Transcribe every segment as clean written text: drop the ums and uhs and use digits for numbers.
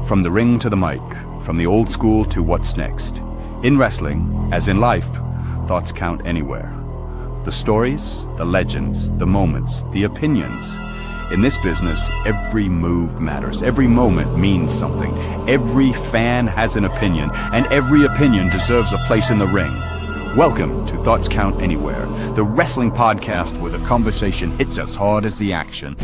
From the ring to the mic, from the old school to what's next. In wrestling, as in life, thoughts count anywhere. The stories, the legends, the moments, the opinions. In this business, every move matters. Every moment means something. Every fan has an opinion, and every opinion deserves a place in the ring. Welcome to Thoughts Count Anywhere, the wrestling podcast where the conversation hits as hard as the action.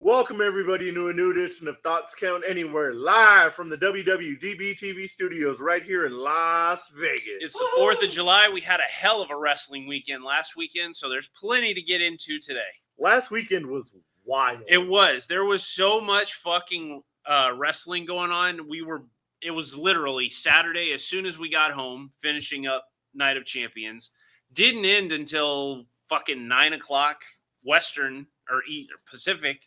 Welcome everybody to a new edition of Thoughts Count Anywhere, live from the WWDBTV studios right here in Las Vegas. It's the 4th of July. We had a hell of a wrestling weekend last weekend, so there's plenty to get into today. Last weekend was wild. It was. There was so much fucking wrestling going on. It was literally Saturday as soon as we got home, finishing up Night of Champions. Didn't end until fucking 9 o'clock Western or Pacific.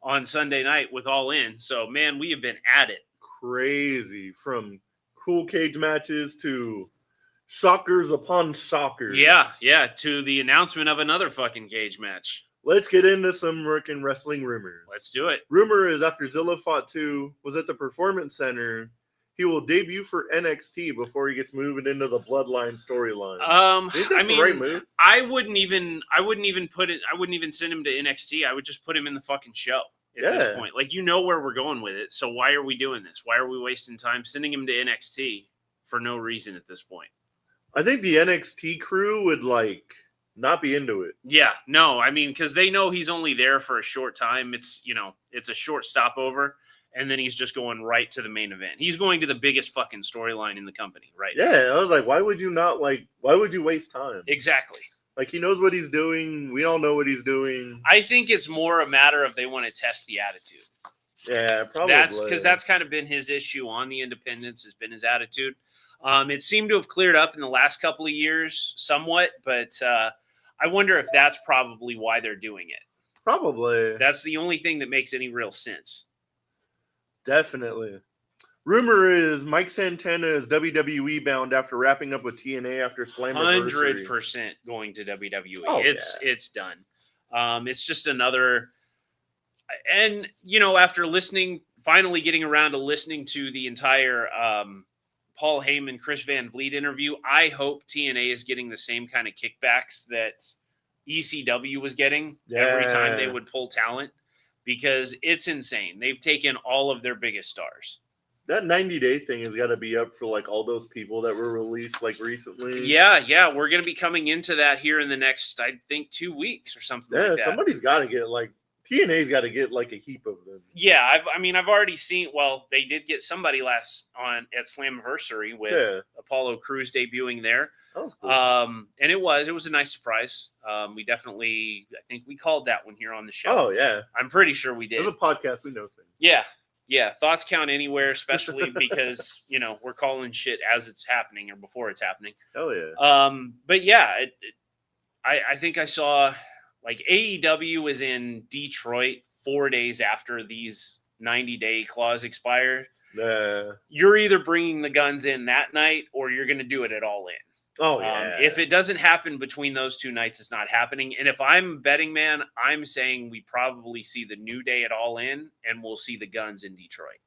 On Sunday night with All In. So, man, we have been at it. Crazy. From cool cage matches to shockers upon shockers. Yeah, to the announcement of another fucking cage match. Let's get into some American wrestling rumors. Let's do it. Rumor is after Zilla fought 2, was at the Performance Center, he will debut for NXT before he gets moving into the Bloodline storyline. Right move? I wouldn't even send him to NXT. I would just put him in the fucking show at this point. Like, you know where we're going with it. So why are we doing this? Why are we wasting time sending him to NXT for no reason at this point? I think the NXT crew would not be into it. Yeah, no, I mean, because they know he's only there for a short time. It's a short stopover. And then he's just going right to the main event. He's going to the biggest fucking storyline in the company right now. Yeah, I was like, why would you waste time? Exactly. Like, he knows what he's doing. We all know what he's doing. I think it's more a matter of they want to test the attitude. Yeah, probably. That's kind of been his issue on the independents, has been his attitude. It seemed to have cleared up in the last couple of years somewhat, but I wonder if that's probably why they're doing it. Probably. That's the only thing that makes any real sense. Definitely. Rumor is Mike Santana is WWE bound after wrapping up with TNA after Slammiversary. 100% going to WWE. Oh, it's done. It's just another, and after finally getting around to listening to the entire Paul Heyman, Chris Van Vliet interview, I hope TNA is getting the same kind of kickbacks that ECW was getting every time they would pull talent. Because it's insane. They've taken all of their biggest stars. That 90-day thing has got to be up for all those people that were released recently. Yeah. We're going to be coming into that here in the next, I think, 2 weeks or something like that. Somebody's got to get TNA's got to get a heap of them. Yeah, I've already seen. Well, they did get somebody at Slammiversary with Apollo Crews debuting there. Oh, cool. And it was a nice surprise. We definitely, I think we called that one here on the show. Oh yeah, I'm pretty sure we did. It's a podcast, we know things. Yeah. Thoughts count anywhere, especially because we're calling shit as it's happening or before it's happening. Oh yeah. But yeah, I think I saw AEW is in Detroit 4 days after these 90-day clause expire. You're either bringing the guns in that night or you're going to do it at All In. Oh, yeah. If it doesn't happen between those 2 nights, it's not happening. And if I'm betting man, I'm saying we probably see the New Day at All In and we'll see the Guns in Detroit.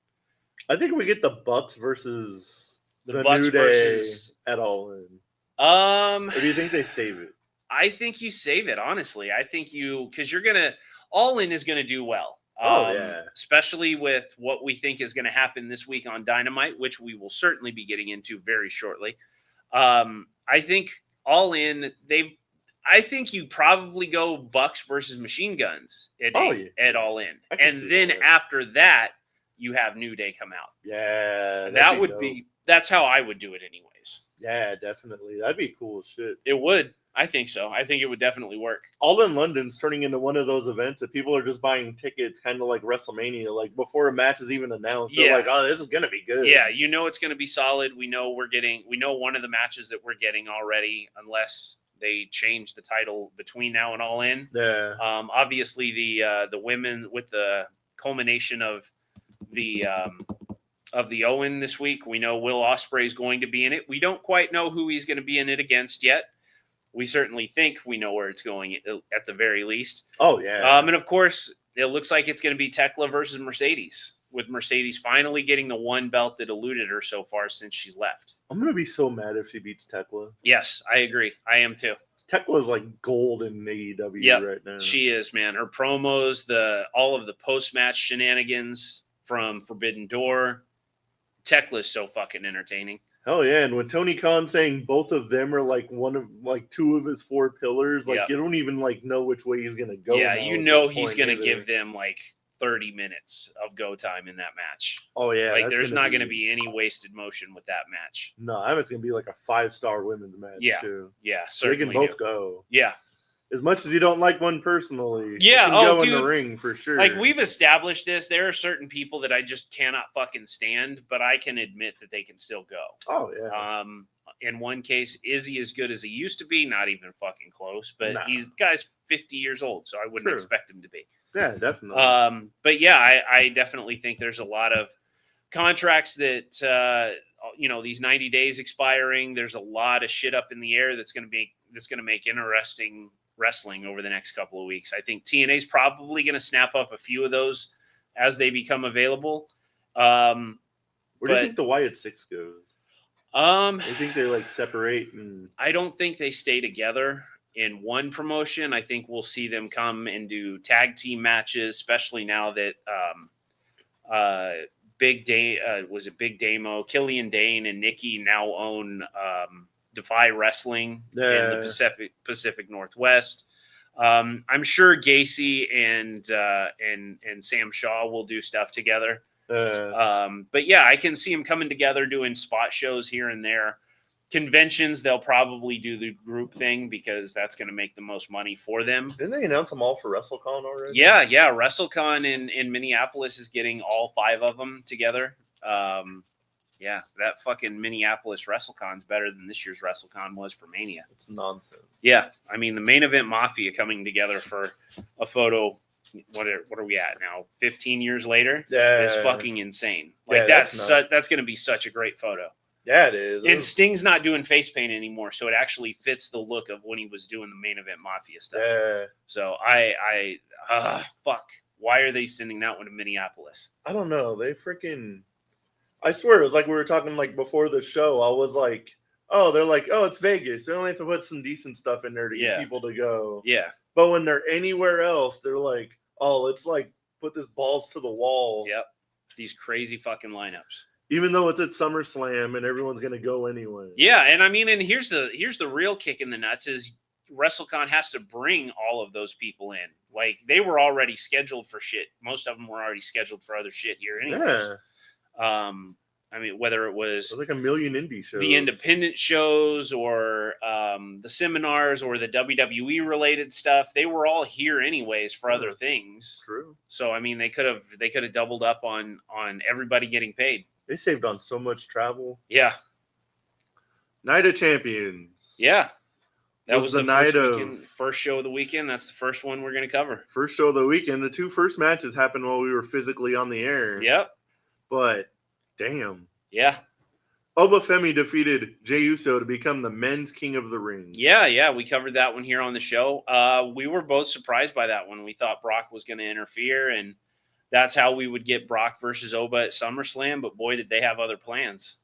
I think we get the Bucks versus the Bucks New Day at All In. Or do you think they save it? I think you save it, honestly. I think because you're going to, All In is going to do well. Especially with what we think is going to happen this week on Dynamite, which we will certainly be getting into very shortly. I think All In, I think you probably go Bucks versus Machine Guns at All In. And then after that, you have New Day come out. Yeah. That's how I would do it anyways. Yeah, definitely. That'd be cool as shit. It would. I think so. I think it would definitely work. All In London's turning into one of those events that people are just buying tickets kind of like WrestleMania, before a match is even announced. They're like, oh, this is going to be good. Yeah, it's going to be solid. We know one of the matches that we're getting already, unless they change the title between now and All In. Yeah. Obviously, the women with the culmination of the Owen this week, we know Will Ospreay is going to be in it. We don't quite know who he's going to be in it against yet. we certainly think we know where it's going at the very least. Oh, yeah. And of course, it looks like it's going to be Tekla versus Mercedes, with Mercedes finally getting the one belt that eluded her so far since she's left. I'm going to be so mad if she beats Tekla. Yes, I agree. I am too. Tekla's like gold in AEW right now. She is, man. Her promos, all of the post-match shenanigans from Forbidden Door. Tekla's so fucking entertaining. Oh yeah, and when Tony Khan saying both of them are like two of his 4 pillars, like you don't even like know which way he's gonna go. Yeah, you know he's gonna give them like 30 minutes of go time in that match. Oh yeah, like there's not gonna be any wasted motion with that match. No, I think it's gonna be like a 5-star women's match too. Yeah, so they can both go. Yeah. As much as you don't like one personally, yeah, you can go in the ring for sure. Like we've established this. There are certain people that I just cannot fucking stand, but I can admit that they can still go. Oh yeah. In one case, is he as good as he used to be? Not even fucking close. But he's guy's 50 years old, so I wouldn't expect him to be. Yeah, definitely. But yeah, I definitely think there's a lot of contracts that these 90 days expiring. There's a lot of shit up in the air that's going to make interesting wrestling over the next couple of weeks. I think TNA is probably going to snap up a few of those as they become available. Where do you think the Wyatt Six goes? I think they like separate, and I don't think they stay together in one promotion. I think we'll see them come and do tag team matches, especially now that Big Damo, Killian Dane, and Nikki now own Defy Wrestling in the Pacific Northwest. I'm sure Gacy and Sam Shaw will do stuff together. But yeah, I can see them coming together doing spot shows here and there. Conventions, they'll probably do the group thing because that's going to make the most money for them. Didn't they announce them all for WrestleCon already? Yeah. WrestleCon in Minneapolis is getting all 5 of them together. Yeah, that fucking Minneapolis WrestleCon's better than this year's WrestleCon was for Mania. It's nonsense. Yeah, I mean the main event Mafia coming together for a photo. What are we at now? 15 years later? Yeah, it's fucking insane. Like that's going to be such a great photo. Yeah, it is. And Sting's not doing face paint anymore, so it actually fits the look of when he was doing the main event Mafia stuff. Yeah. So fuck. Why are they sending that one to Minneapolis? I don't know. They freaking. I swear, it was like we were talking like before the show. I was like, they're like, it's Vegas. They only have to put some decent stuff in there to get people to go. Yeah. But when they're anywhere else, they're like, let's like put this balls to the wall. Yep. These crazy fucking lineups. Even though it's at SummerSlam and everyone's going to go anyway. Yeah, and I mean, and here's the real kick in the nuts is WrestleCon has to bring all of those people in. Like, they were already scheduled for shit. Most of them were already scheduled for other shit here anyways. Yeah. I mean, whether it was like a million indie shows, the independent shows, or the seminars, or the WWE related stuff, they were all here anyways for other things. True. So I mean, they could have doubled up on everybody getting paid. They saved on so much travel. Yeah. Night of Champions. Yeah. That was the night first show of the weekend. That's the first one we're going to cover. First show of the weekend. The 2 first matches happened while we were physically on the air. Yep. But damn. Yeah. Obafemi defeated Jey Uso to become the men's king of the ring. Yeah. We covered that one here on the show. We were both surprised by that one. We thought Brock was going to interfere, and that's how we would get Brock versus Oba at SummerSlam. But boy, did they have other plans.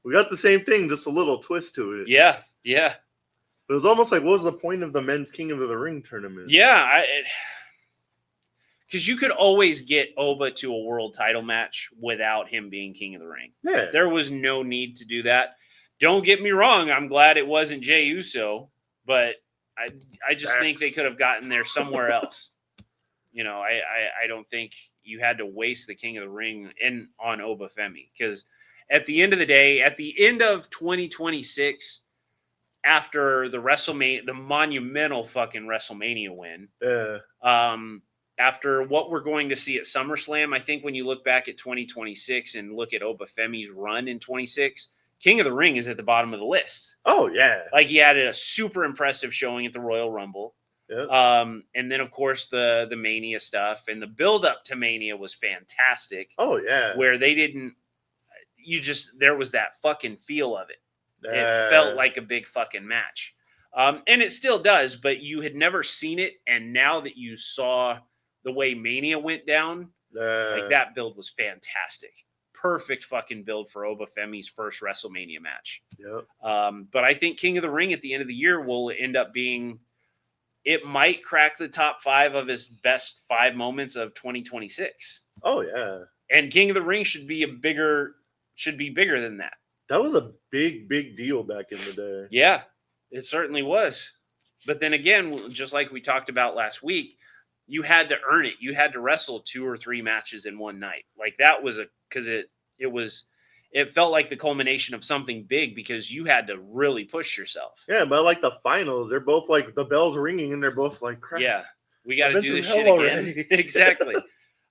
We got the same thing, just a little twist to it. Yeah. It was almost like, what was the point of the men's king of the ring tournament? Yeah, because you could always get Oba to a world title match without him being king of the ring. Yeah. There was no need to do that. Don't get me wrong. I'm glad it wasn't Jey Uso, but I just think they could have gotten there somewhere else. I don't think you had to waste the king of the ring on Obafemi, because at the end of the day, at the end of 2026, after the monumental fucking WrestleMania win, after what we're going to see at SummerSlam, I think when you look back at 2026 and look at Obafemi's run in 26, King of the Ring is at the bottom of the list. Oh, yeah. Like, he had a super impressive showing at the Royal Rumble. Yep. And then, of course, the Mania stuff and the build-up to Mania was fantastic. Oh, yeah. Where there was that fucking feel of it. It felt like a big fucking match. And it still does, but you had never seen it. And now that you saw the way Mania went down, like that build was fantastic. Perfect fucking build for Obafemi's first WrestleMania match. Yep. But I think King of the Ring at the end of the year will end up being, it might crack the top 5 of his best 5 moments of 2026. Oh yeah. And King of the Ring should be bigger than that. That was a big deal back in the day. Yeah, it certainly was. But then again, just like we talked about last week, you had to earn it. You had to wrestle 2 or 3 matches in one night. Like that was because it felt like the culmination of something big because you had to really push yourself. Yeah, but like the finals, they're both like the bell's ringing and they're both like, crap. Yeah, we got to do this shit again. Exactly.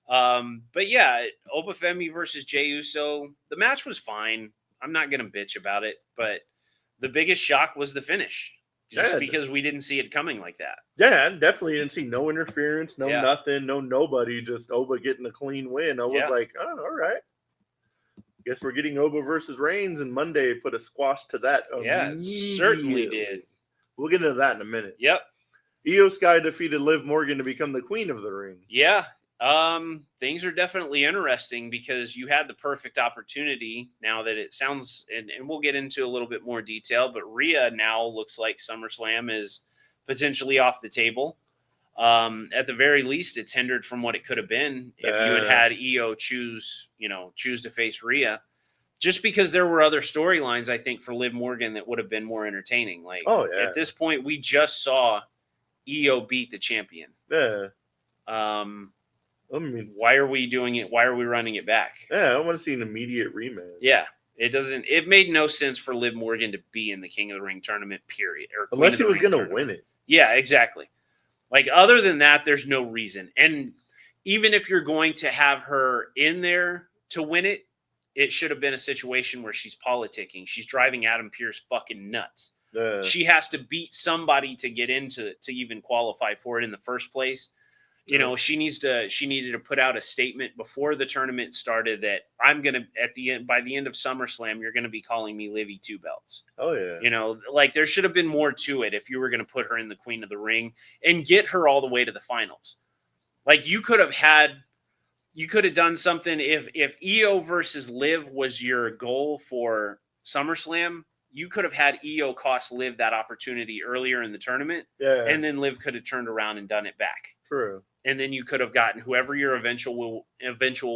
But yeah, Obafemi versus Jey Uso, the match was fine. I'm not going to bitch about it, but the biggest shock was the finish. Just because we didn't see it coming like that. Yeah, I definitely didn't see no interference, nothing, nobody, just Oba getting a clean win. I was like, oh, all right. Guess we're getting Oba versus Reigns, and Monday put a squash to that. Yeah, it certainly did. We'll get into that in a minute. Yep. Io Sky defeated Liv Morgan to become the queen of the ring. Yeah. Things are definitely interesting because you had the perfect opportunity now that it sounds, and we'll get into a little bit more detail, but Rhea now looks like SummerSlam is potentially off the table. At the very least, it's hindered from what it could have been if you had Io choose to face Rhea, just because there were other storylines, I think, for Liv Morgan that would have been more entertaining. Like at this point, we just saw Io beat the champion. Yeah. I mean, why are we doing it? Why are we running it back? Yeah, I want to see an immediate rematch. Yeah, it made no sense for Liv Morgan to be in the King of the Ring tournament, period. Unless she was going to win it. Yeah, exactly. Like, other than that, there's no reason. And even if you're going to have her in there to win it, it should have been a situation where she's politicking. She's driving Adam Pearce fucking nuts. She has to beat somebody to get into to even qualify for it in the first place. You know, she needed to put out a statement before the tournament started that by the end of SummerSlam, you're going to be calling me Livy 2 belts. Oh yeah. You know, like there should have been more to it if you were going to put her in the Queen of the Ring and get her all the way to the finals. Like you could have done something if Io versus Liv was your goal for SummerSlam. You could have had Io cost Liv that opportunity earlier in the tournament. Yeah. And then Liv could have turned around and done it back. True. And then you could have gotten whoever your eventual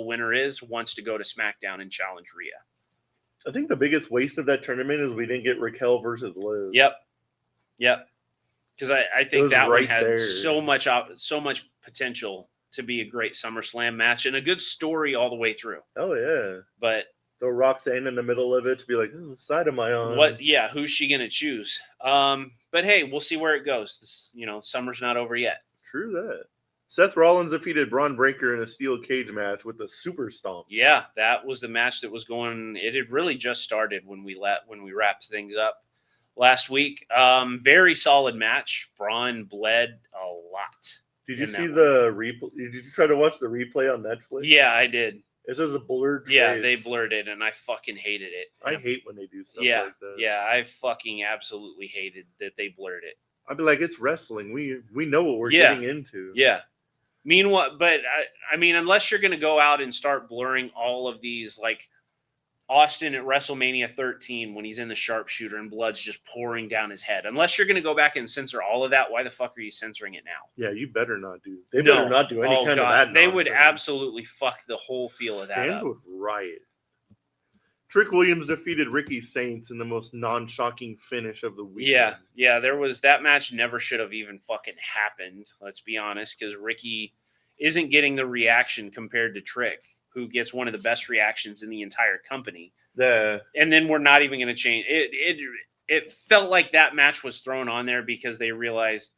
winner is wants to go to SmackDown and challenge Rhea. I think the biggest waste of that tournament is we didn't get Raquel versus Liv. Yep. Because I think that one had so much potential to be a great SummerSlam match and a good story all the way through. Oh yeah. But throw Roxanne in the middle of it to be like, what side am I on? Who's she gonna choose? But hey, we'll see where it goes. Summer's not over yet. True that. Seth Rollins defeated Braun Breaker in a steel cage match with a super stomp. Yeah, that was the match that was going. It had really just started when we wrapped things up last week. Very solid match. Braun bled a lot. Did you see the replay? Did you try to watch the replay on Netflix? Yeah, I did. It's just a blurred face. Yeah, they blurred it, and I fucking hated it. I hate when they do stuff like that. Yeah, I fucking absolutely hated that they blurred it. I'd be like, it's wrestling. We know what we're getting into. Yeah. Meanwhile, but I mean, unless you're going to go out and start blurring all of these, like Austin at WrestleMania 13 when he's in the sharpshooter and blood's just pouring down his head. Unless you're going to go back and censor all of that, why the fuck are you censoring it now? Yeah, you better not do. They better not do any kind of that nonsense. They would absolutely fuck the whole feel of that Fans would riot. Trick Williams defeated Ricky Saints in the most non-shocking finish of the weekend. Yeah, that match never should have even fucking happened, let's be honest, because Ricky isn't getting the reaction compared to Trick, who gets one of the best reactions in the entire company. And then we're not even going to change. It felt like that match was thrown on there because they realized,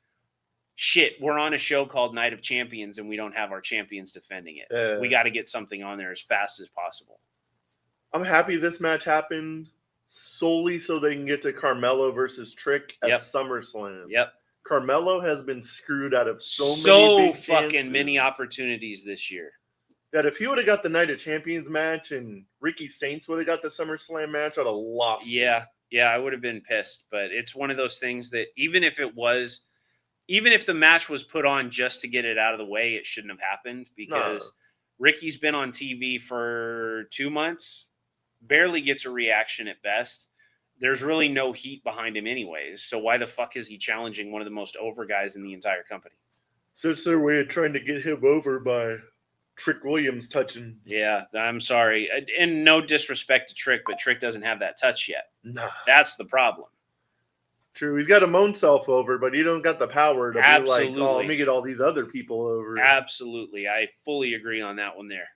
shit, we're on a show called Night of Champions and we don't have our champions defending it. We got to get something on there as fast as possible. I'm happy this match happened solely so they can get to Carmelo versus Trick at SummerSlam. Yep. Carmelo has been screwed out of so many opportunities this year. That if he would have got the Night of Champions match and Ricky Saints would have got the SummerSlam match, I'd have lost. Yeah, Yeah, I would have been pissed, but it's one of those things that even if the match was put on just to get it out of the way, it shouldn't have happened because Ricky's been on TV for 2 months, barely gets a reaction at best. There's really no heat behind him anyways. So why the fuck is he challenging one of the most over guys in the entire company? So it's their way of trying to get him over by Trick Williams touching. Yeah, I'm sorry. And no disrespect to Trick, but Trick doesn't have that touch yet. Nah. That's the problem. True. He's got his own self over, but he don't got the power to be like, oh, let me get all these other people over. Absolutely. I fully agree on that one there.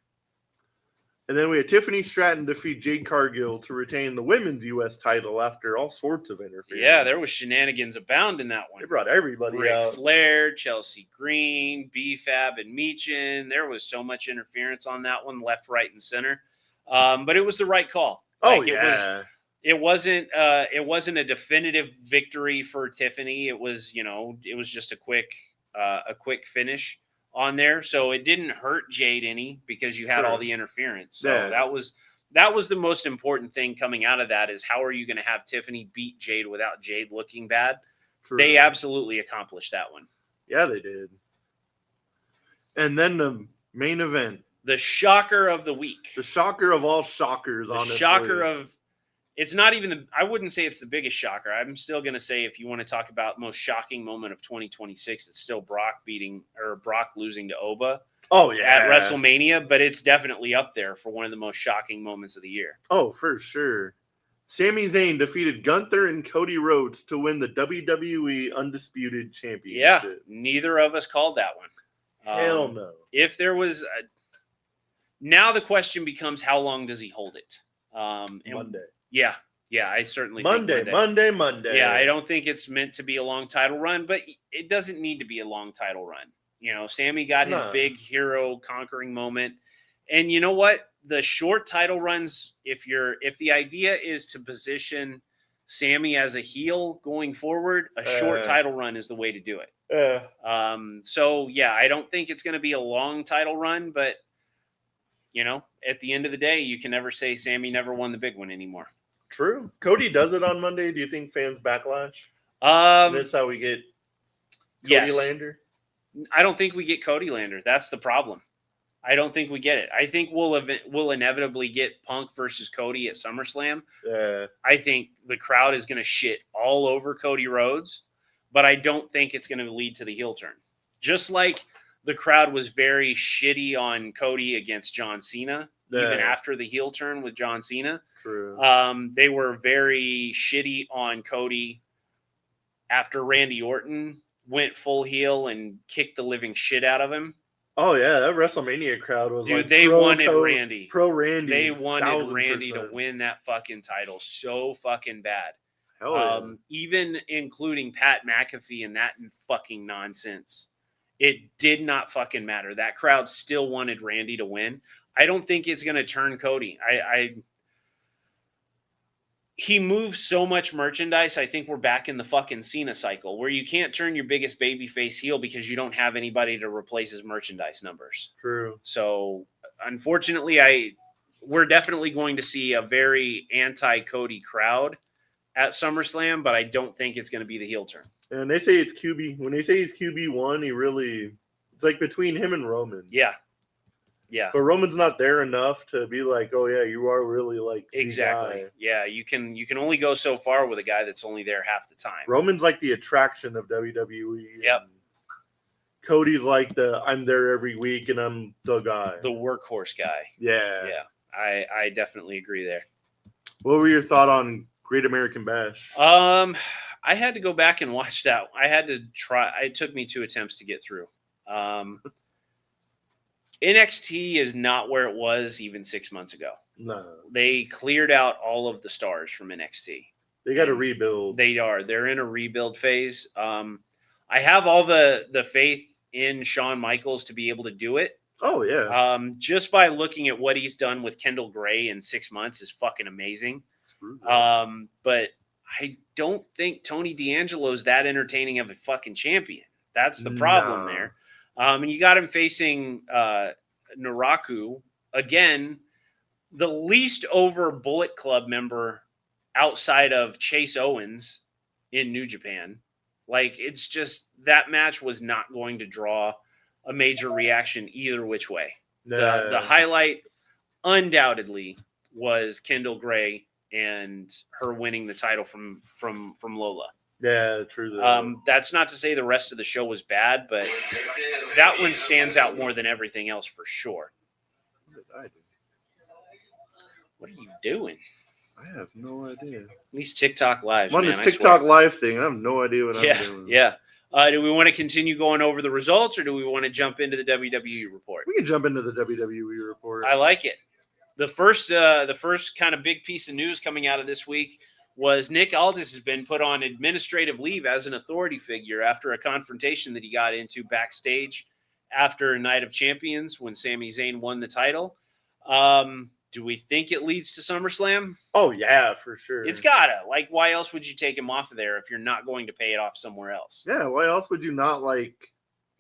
And then we had Tiffany Stratton defeat Jade Cargill to retain the women's U.S. title after all sorts of interference. Yeah, there was shenanigans abound in that one. They brought everybody out. Ric Flair, Chelsea Green, B-Fab, and Meechin. There was so much interference on that one, left, right, and center. But it was the right call. It wasn't a definitive victory for Tiffany. It was just a quick finish on there. So it didn't hurt Jade any because you had all the interference. So that was the most important thing coming out of that is how are you going to have Tiffany beat Jade without Jade looking bad? True. They absolutely accomplished that one. Yeah, they did. And then the main event. The shocker of the week. The shocker of all shockers, honestly. Shocker of it's not even I wouldn't say it's the biggest shocker. I'm still going to say if you want to talk about most shocking moment of 2026, it's still Brock losing to Oba. Oh, yeah. At WrestleMania, but it's definitely up there for one of the most shocking moments of the year. Oh, for sure. Sami Zayn defeated Gunther and Cody Rhodes to win the WWE Undisputed Championship. Yeah, neither of us called that one. Hell no. If there was now the question becomes how long does he hold it? Monday. Yeah, I certainly think Monday. Yeah, I don't think it's meant to be a long title run, but it doesn't need to be a long title run. Sammy got his big hero conquering moment. And you know what? The short title runs, if the idea is to position Sammy as a heel going forward, a short title run is the way to do it. So yeah, I don't think it's going to be a long title run, but at the end of the day, you can never say Sammy never won the big one anymore. True. Cody does it on Monday. Do you think fans backlash? That's how we get Cody Lander? I don't think we get Cody Lander. That's the problem. I don't think we get it. I think we'll inevitably get Punk versus Cody at SummerSlam. I think the crowd is going to shit all over Cody Rhodes, but I don't think it's going to lead to the heel turn. Just like the crowd was very shitty on Cody against John Cena, even after the heel turn with John Cena. True. They were very shitty on Cody after Randy Orton went full heel and kicked the living shit out of him. Oh yeah, that WrestleMania crowd was they wanted Randy. Pro Randy. They wanted Randy to win that fucking title so fucking bad. Even including Pat McAfee and that fucking nonsense. It did not fucking matter. That crowd still wanted Randy to win. I don't think it's going to turn Cody. He moves so much merchandise. I think we're back in the fucking Cena cycle where you can't turn your biggest babyface heel because you don't have anybody to replace his merchandise numbers. True. So unfortunately, we're definitely going to see a very anti-Cody crowd at SummerSlam, but I don't think it's going to be the heel turn. And they say it's QB. When they say he's QB1, it's like between him and Roman. Yeah. But Roman's not there enough to be like, oh yeah, you are really like exactly. Yeah, you can only go so far with a guy that's only there half the time. Roman's like the attraction of WWE. Yep. Cody's like I'm there every week and I'm the guy. The workhorse guy. Yeah. Yeah. I definitely agree there. What were your thoughts on Great American Bash? I had to go back and watch that. I had to try. It took me 2 attempts to get through. NXT is not where it was even 6 months ago. No. They cleared out all of the stars from NXT. They got to rebuild. They're in a rebuild phase. I have all the faith in Shawn Michaels to be able to do it. Oh, yeah. Just by looking at what he's done with Kendall Gray in 6 months is fucking amazing. But I don't think Tony D'Angelo's that entertaining of a fucking champion. That's the problem there. And you got him facing Naraku. Again, the least over Bullet Club member outside of Chase Owens in New Japan. Like, it's just that match was not going to draw a major reaction either which way. The highlight undoubtedly was Kendall Gray and her winning the title from Lola. Yeah, true. That's not to say the rest of the show was bad, but that one stands out more than everything else for sure. What did I do? What are you doing? I have no idea. These TikTok lives, I'm on this TikTok live thing. I have no idea what I'm doing. Yeah. Do we want to continue going over the results, or do we want to jump into the WWE report? We can jump into the WWE report. I like it. The first kind of big piece of news coming out of this week was Nick Aldis has been put on administrative leave as an authority figure after a confrontation that he got into backstage after Night of Champions when Sami Zayn won the title. Do we think it leads to SummerSlam? Oh, yeah, for sure. It's gotta. Like, why else would you take him off of there if you're not going to pay it off somewhere else? Yeah, why else would you not, why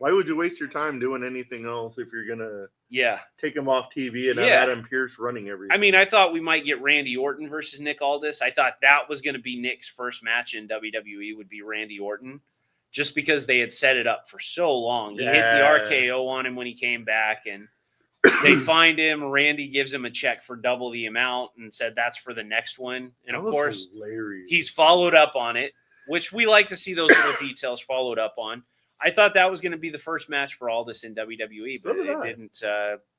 would you waste your time doing anything else if you're going to take him off TV and have Adam Pearce running everything? I mean, I thought we might get Randy Orton versus Nick Aldis. I thought that was going to be Nick's first match in WWE would be Randy Orton, just because they had set it up for so long. He hit the RKO on him when he came back, and they find him. Randy gives him a check for double the amount and said that's for the next one. And of course, he's followed up on it, which we like to see those little details followed up on. I thought that was going to be the first match for Aldis in WWE, but it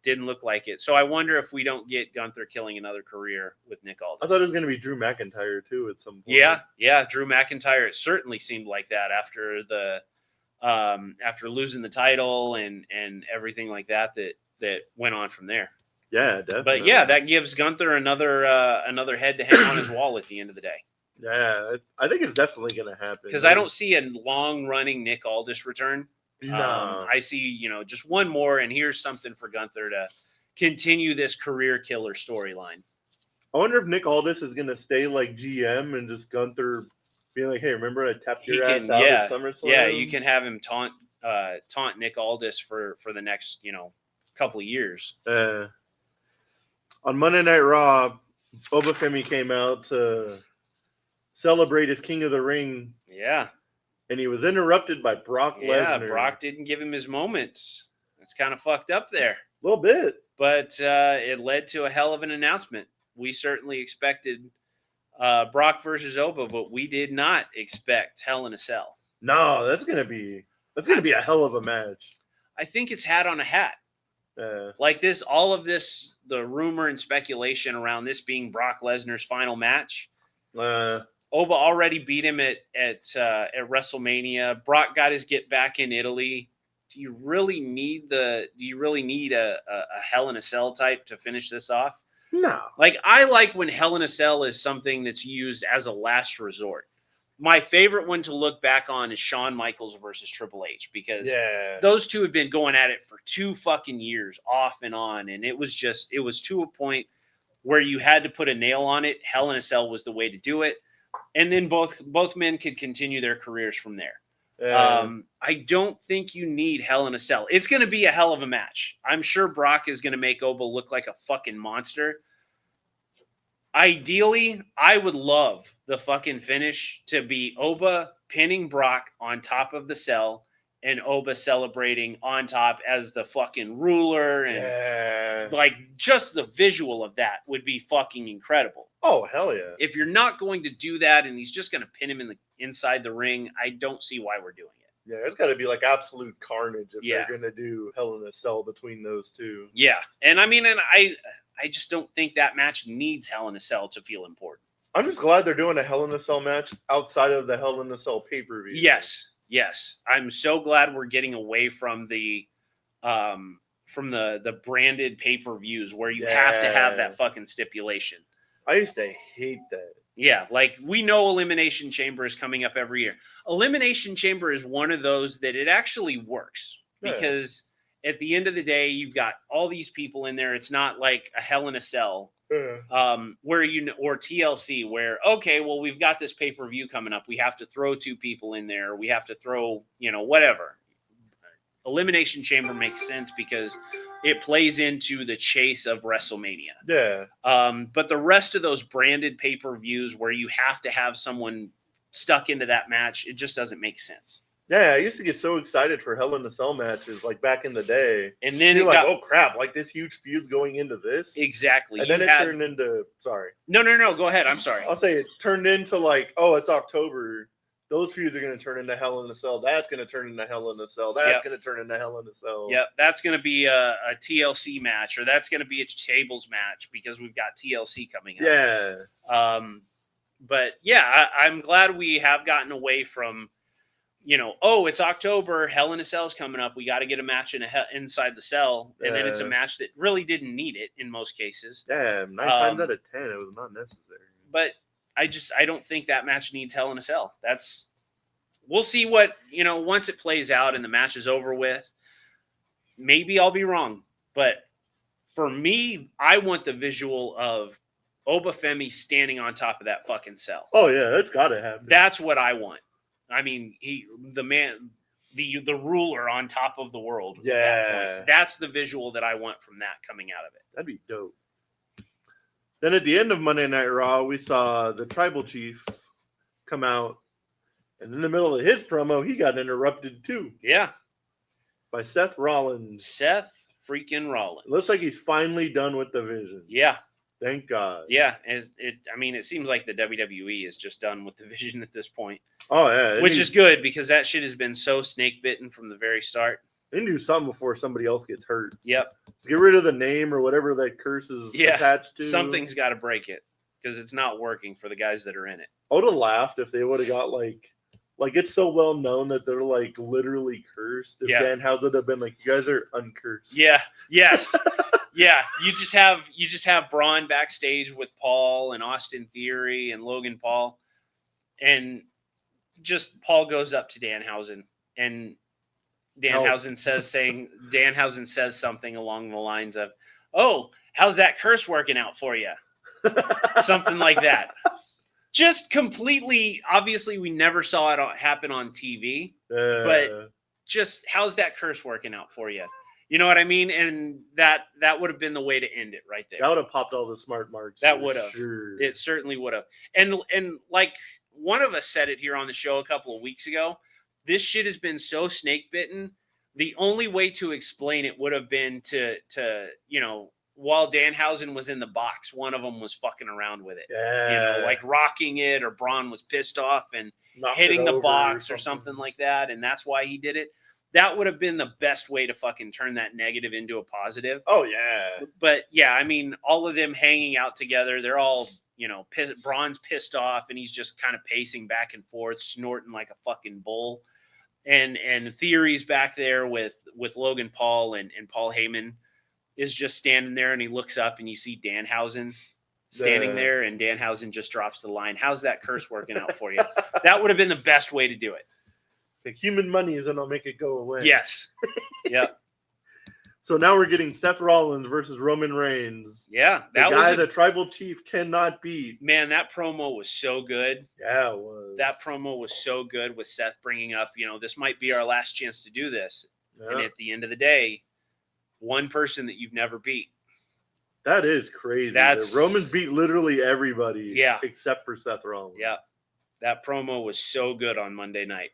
didn't look like it. So I wonder if we don't get Gunther killing another career with Nick Aldis. I thought it was going to be Drew McIntyre too at some point. Yeah, Drew McIntyre. It certainly seemed like that after losing the title and everything like that went on from there. Yeah, definitely. But yeah, that gives Gunther another head to hang on his wall at the end of the day. Yeah, I think it's definitely going to happen. Because I don't see a long-running Nick Aldis return. No. I see, just one more, and here's something for Gunther to continue this career killer storyline. I wonder if Nick Aldis is going to stay like GM and just Gunther being like, hey, remember I tapped your ass out at SummerSlam? Yeah, you can have him taunt Nick Aldis for the next, couple of years. On Monday Night Raw, Obafemi came out to celebrate his King of the Ring. Yeah. And he was interrupted by Brock Lesnar. Yeah, Brock didn't give him his moments. It's kind of fucked up there. A little bit. But it led to a hell of an announcement. We certainly expected Brock versus Oba, but we did not expect Hell in a Cell. No, that's gonna be a hell of a match. I think it's hat on a hat. Like this, all of this, the rumor and speculation around this being Brock Lesnar's final match. Oba already beat him at WrestleMania. Brock got his get back in Italy. Do you really need a Hell in a Cell type to finish this off? No. Like, I like when Hell in a Cell is something that's used as a last resort. My favorite one to look back on is Shawn Michaels versus Triple H, because those two have been going at it for 2 fucking years off and on. And it was to a point where you had to put a nail on it. Hell in a Cell was the way to do it. And then both men could continue their careers from there. I don't think you need Hell in a Cell. It's going to be a hell of a match. I'm sure Brock is going to make Oba look like a fucking monster. Ideally, I would love the fucking finish to be Oba pinning Brock on top of the cell and Oba celebrating on top as the fucking ruler. And like, just the visual of that would be fucking incredible. Oh, hell yeah. If you're not going to do that and he's just going to pin him inside the ring, I don't see why we're doing it. Yeah, there's got to be like absolute carnage if they're going to do Hell in a Cell between those two. Yeah. And I mean, I just don't think that match needs Hell in a Cell to feel important. I'm just glad they're doing a Hell in a Cell match outside of the Hell in a Cell pay-per-view. Yes. I'm so glad we're getting away from the branded pay-per-views where you have to have that fucking stipulation. I used to hate that. Yeah, like we know Elimination Chamber is coming up every year. Elimination Chamber is one of those that it actually works because at the end of the day, you've got all these people in there. It's not like a Hell in a Cell where or TLC where, okay, well, we've got this pay-per-view coming up. We have to throw 2 people in there. We have to throw, whatever. Elimination Chamber makes sense because it plays into the chase of WrestleMania. Yeah. But the rest of those branded pay-per-views where you have to have someone stuck into that match, it just doesn't make sense. Yeah, I used to get so excited for Hell in a Cell matches, like back in the day. And then you're like, oh crap, like this huge feud's going into this. Exactly. And then it turned into, sorry. No, go ahead. I'm sorry. I'll say it turned into like, oh, it's October. Those feuds are going to turn into Hell in a Cell. That's going to turn into Hell in a Cell. That's going to turn into Hell in a Cell. Yep, that's going to be a TLC match, or that's going to be a tables match because we've got TLC coming up. Yeah. But yeah, I'm glad we have gotten away from, oh, it's October, Hell in a Cell's coming up. We got to get a match inside the cell, and then it's a match that really didn't need it in most cases. Yeah, 9 times out of 10, it was not necessary. But I don't think that match needs Hell in a Cell. We'll see what, once it plays out and the match is over with. Maybe I'll be wrong, but for me, I want the visual of Obafemi standing on top of that fucking cell. Oh yeah, that's got to happen. That's what I want. I mean, the ruler on top of the world. Yeah, that's the visual that I want from that coming out of it. That'd be dope. Then at the end of Monday Night Raw, we saw the Tribal Chief come out, and in the middle of his promo, he got interrupted too. Yeah, by Seth Rollins. Seth freaking Rollins. It looks like he's finally done with the Vision. Yeah. Thank God. Yeah, it seems like the WWE is just done with the Vision at this point. Oh yeah, which is good because that shit has been so snake bitten from the very start. They do something before somebody else gets hurt. Yep. Let's get rid of the name or whatever that curse is attached to. Something's got to break it because it's not working for the guys that are in it. I would have laughed if they would have got like it's so well known that they're like literally cursed. If Danhausen would have been like, you guys are uncursed. Yeah. Yes. Yeah. You just have Braun backstage with Paul and Austin Theory and Logan Paul, and just Paul goes up to Danhausen and Danhausen says something along the lines of, "Oh, how's that curse working out for you?" Something like that. Just completely, obviously, we never saw it happen on TV, but just how's that curse working out for you? You know what I mean? And that would have been the way to end it right there. That would have popped all the smart marks. That would have. Sure. It certainly would have. And like one of us said it here on the show a couple of weeks ago, this shit has been so snake bitten. The only way to explain it would have been to while Danhausen was in the box, one of them was fucking around with it. Yeah. Like rocking it, or Braun was pissed off and hitting the box or something like that, and that's why he did it. That would have been the best way to fucking turn that negative into a positive. Oh, yeah. But, yeah, I mean, all of them hanging out together, they're all, Braun's pissed off, and he's just kind of pacing back and forth, snorting like a fucking bull. And Theory's back there with Logan Paul, and Paul Heyman is just standing there, and he looks up, and you see Danhausen standing there, and Danhausen just drops the line, "How's that curse working out for you?" That would have been the best way to do it. The human money isn't gonna make it go away. Yes. Yep. So now we're getting Seth Rollins versus Roman Reigns. Yeah, the Tribal Chief cannot beat. Man, that promo was so good. Yeah, it was. That promo was so good with Seth bringing up, this might be our last chance to do this. Yeah. And at the end of the day, one person that you've never beat. That is crazy. Roman's beat literally everybody. Yeah. Except for Seth Rollins. Yeah. That promo was so good on Monday night.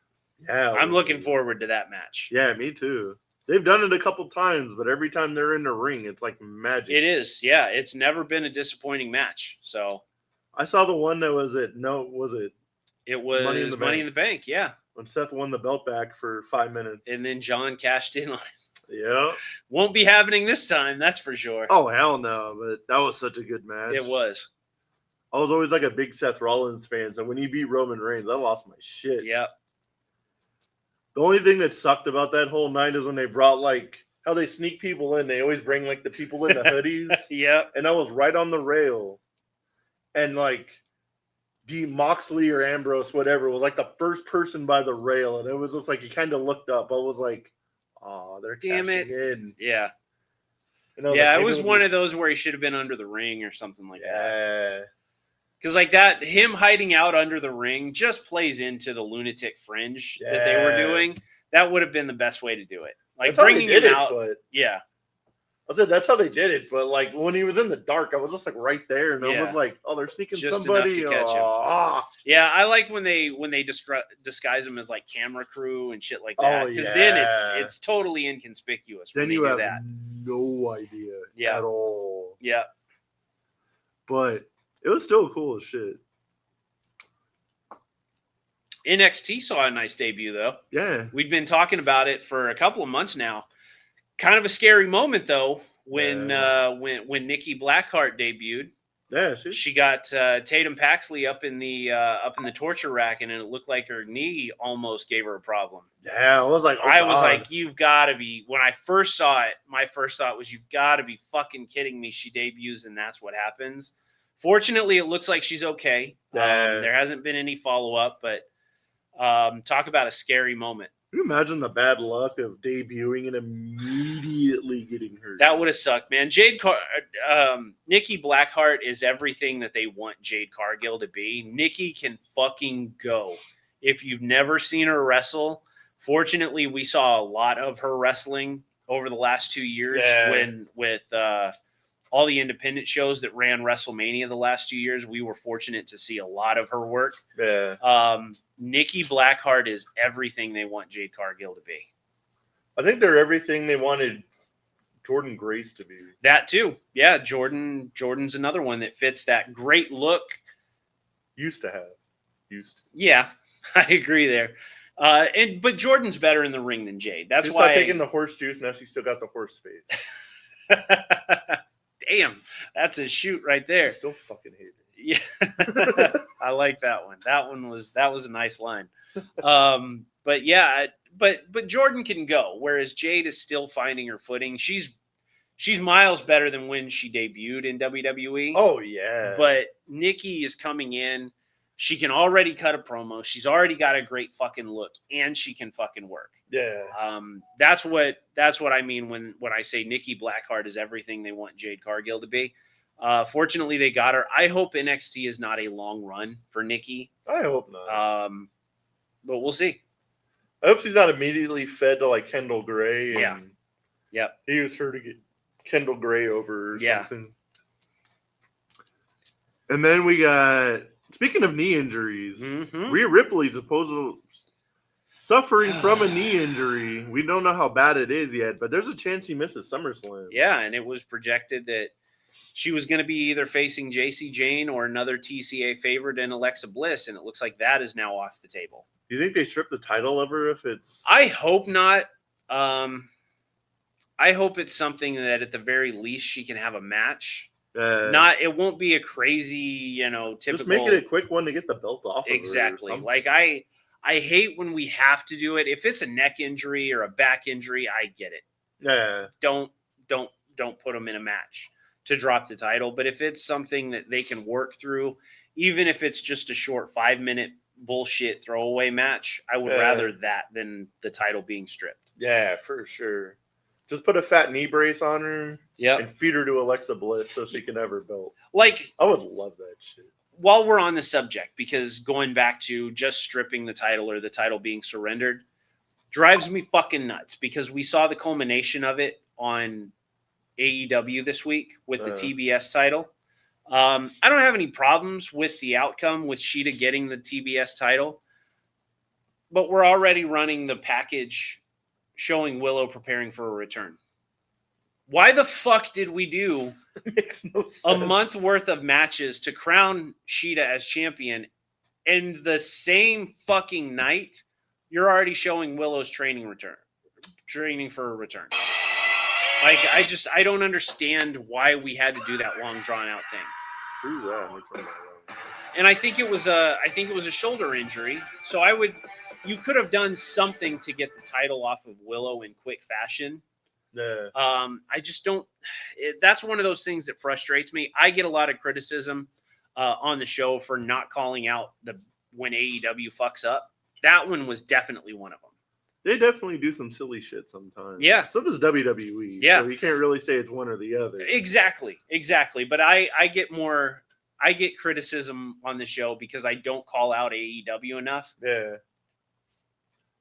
Yeah. I'm looking forward to that match. Yeah, me too. They've done it a couple times, but every time they're in the ring, it's like magic. It is. Yeah. It's never been a disappointing match. So I saw the one that was it. It was Money in the Bank. Yeah. When Seth won the belt back for 5 minutes. And then John cashed in on it. Yeah. Won't be happening this time, that's for sure. Oh, hell no. But that was such a good match. It was. I was always like a big Seth Rollins fan, so when he beat Roman Reigns, I lost my shit. Yeah. The only thing that sucked about that whole night is when they brought, like, how they sneak people in. They always bring, like, the people in the hoodies. Yeah. And I was right on the rail. And, like, Moxley or Ambrose, whatever, was, like, the first person by the rail. And it was just, like, you kind of looked up. I was like, oh, they're cashing in. Yeah. Yeah, it was one of those where he should have been under the ring or something like that. Yeah. Because like that, him hiding out under the ring just plays into the lunatic fringe that they were doing. That would have been the best way to do it. Like bringing him out. But yeah. I said that's how they did it, but like when he was in the dark, I was just like right there, and I was like, "Oh, they're sneaking Just somebody." enough to catch him. Yeah, I like when they disguise them as like camera crew and shit like that. Because then it's totally inconspicuous. Then when you they have do that. no idea at all. Yeah, but it was still cool as shit. NXT saw a nice debut though. Yeah, we've been talking about it for a couple of months now. Kind of a scary moment though when Nikki Blackheart debuted. Yeah, she got Tatum Paxley up in the torture rack, and it looked like her knee almost gave her a problem. Yeah, I was like, you've got to be. When I first saw it, my first thought was, you've got to be fucking kidding me. She debuts, and that's what happens. Fortunately, it looks like she's okay. There hasn't been any follow up, but talk about a scary moment. Can you imagine the bad luck of debuting and immediately getting hurt? That would have sucked, man. Nikki Blackheart is everything that they want Jade Cargill to be. Nikki can fucking go. If you've never seen her wrestle, fortunately, we saw a lot of her wrestling over the last 2 years with all the independent shows that ran WrestleMania the last 2 years. We were fortunate to see a lot of her work. Yeah. Nikki Blackheart is everything they want Jade Cargill to be. I think they're everything they wanted Jordan Grace to be. That too. Yeah, Jordan's another one that fits that great look. Used to. Yeah, I agree there. But Jordan's better in the ring than Jade. That's why taking the horse juice. Now she's still got the horse face. Damn, that's a shoot right there. I still fucking hate it. Yeah, I like that one. That was a nice line. But yeah, but Jordan can go, whereas Jade is still finding her footing. She's miles better than when she debuted in WWE. Oh yeah. But Nikki is coming in. She can already cut a promo. She's already got a great fucking look, and she can fucking work. Yeah. That's what I mean when I say Nikki Blackheart is everything they want Jade Cargill to be. Fortunately, they got her. I hope NXT is not a long run for Nikki. I hope not. But we'll see. I hope she's not immediately fed to like Kendall Gray. And yeah. He used her to get Kendall Gray over or something. And then we got, speaking of knee injuries, Rhea Ripley's supposedly suffering from a knee injury. We don't know how bad it is yet, but there's a chance he misses SummerSlam. Yeah, and it was projected that she was going to be either facing JC Jane or another TCA favorite in Alexa Bliss, and it looks like that is now off the table. Do you think they strip the title of her if it's... I hope not. I hope it's something that at the very least she can have a match. It won't be a crazy, typical. Just make it a quick one to get the belt off. Exactly. Of her like I hate when we have to do it. If it's a neck injury or a back injury, I get it. Yeah. Don't put them in a match to drop the title. But if it's something that they can work through, even if it's just a short 5-minute bullshit throwaway match, I would rather that than the title being stripped. Yeah, for sure. Just put a fat knee brace on her. Yeah. And feed her to Alexa Bliss so she can have her belt. Like, I would love that shit. While we're on the subject, because going back to just stripping the title or the title being surrendered drives me fucking nuts, because we saw the culmination of it on AEW this week with the TBS title. I don't have any problems with the outcome with Shida getting the TBS title, but we're already running the package showing Willow preparing for a return. Why the fuck did we do makes no sense. A month worth of matches to crown Shida as champion, and the same fucking night you're already showing Willow's training for a return? Like, I don't understand why we had to do that long drawn out thing. True that. And I think it was a shoulder injury. So you could have done something to get the title off of Willow in quick fashion. Yeah. I just don't. That's one of those things that frustrates me. I get a lot of criticism on the show for not calling out when AEW fucks up. That one was definitely one of them. They definitely do some silly shit sometimes. Yeah. So does WWE. Yeah. So you can't really say it's one or the other. Exactly. But I get criticism on the show because I don't call out AEW enough. Yeah.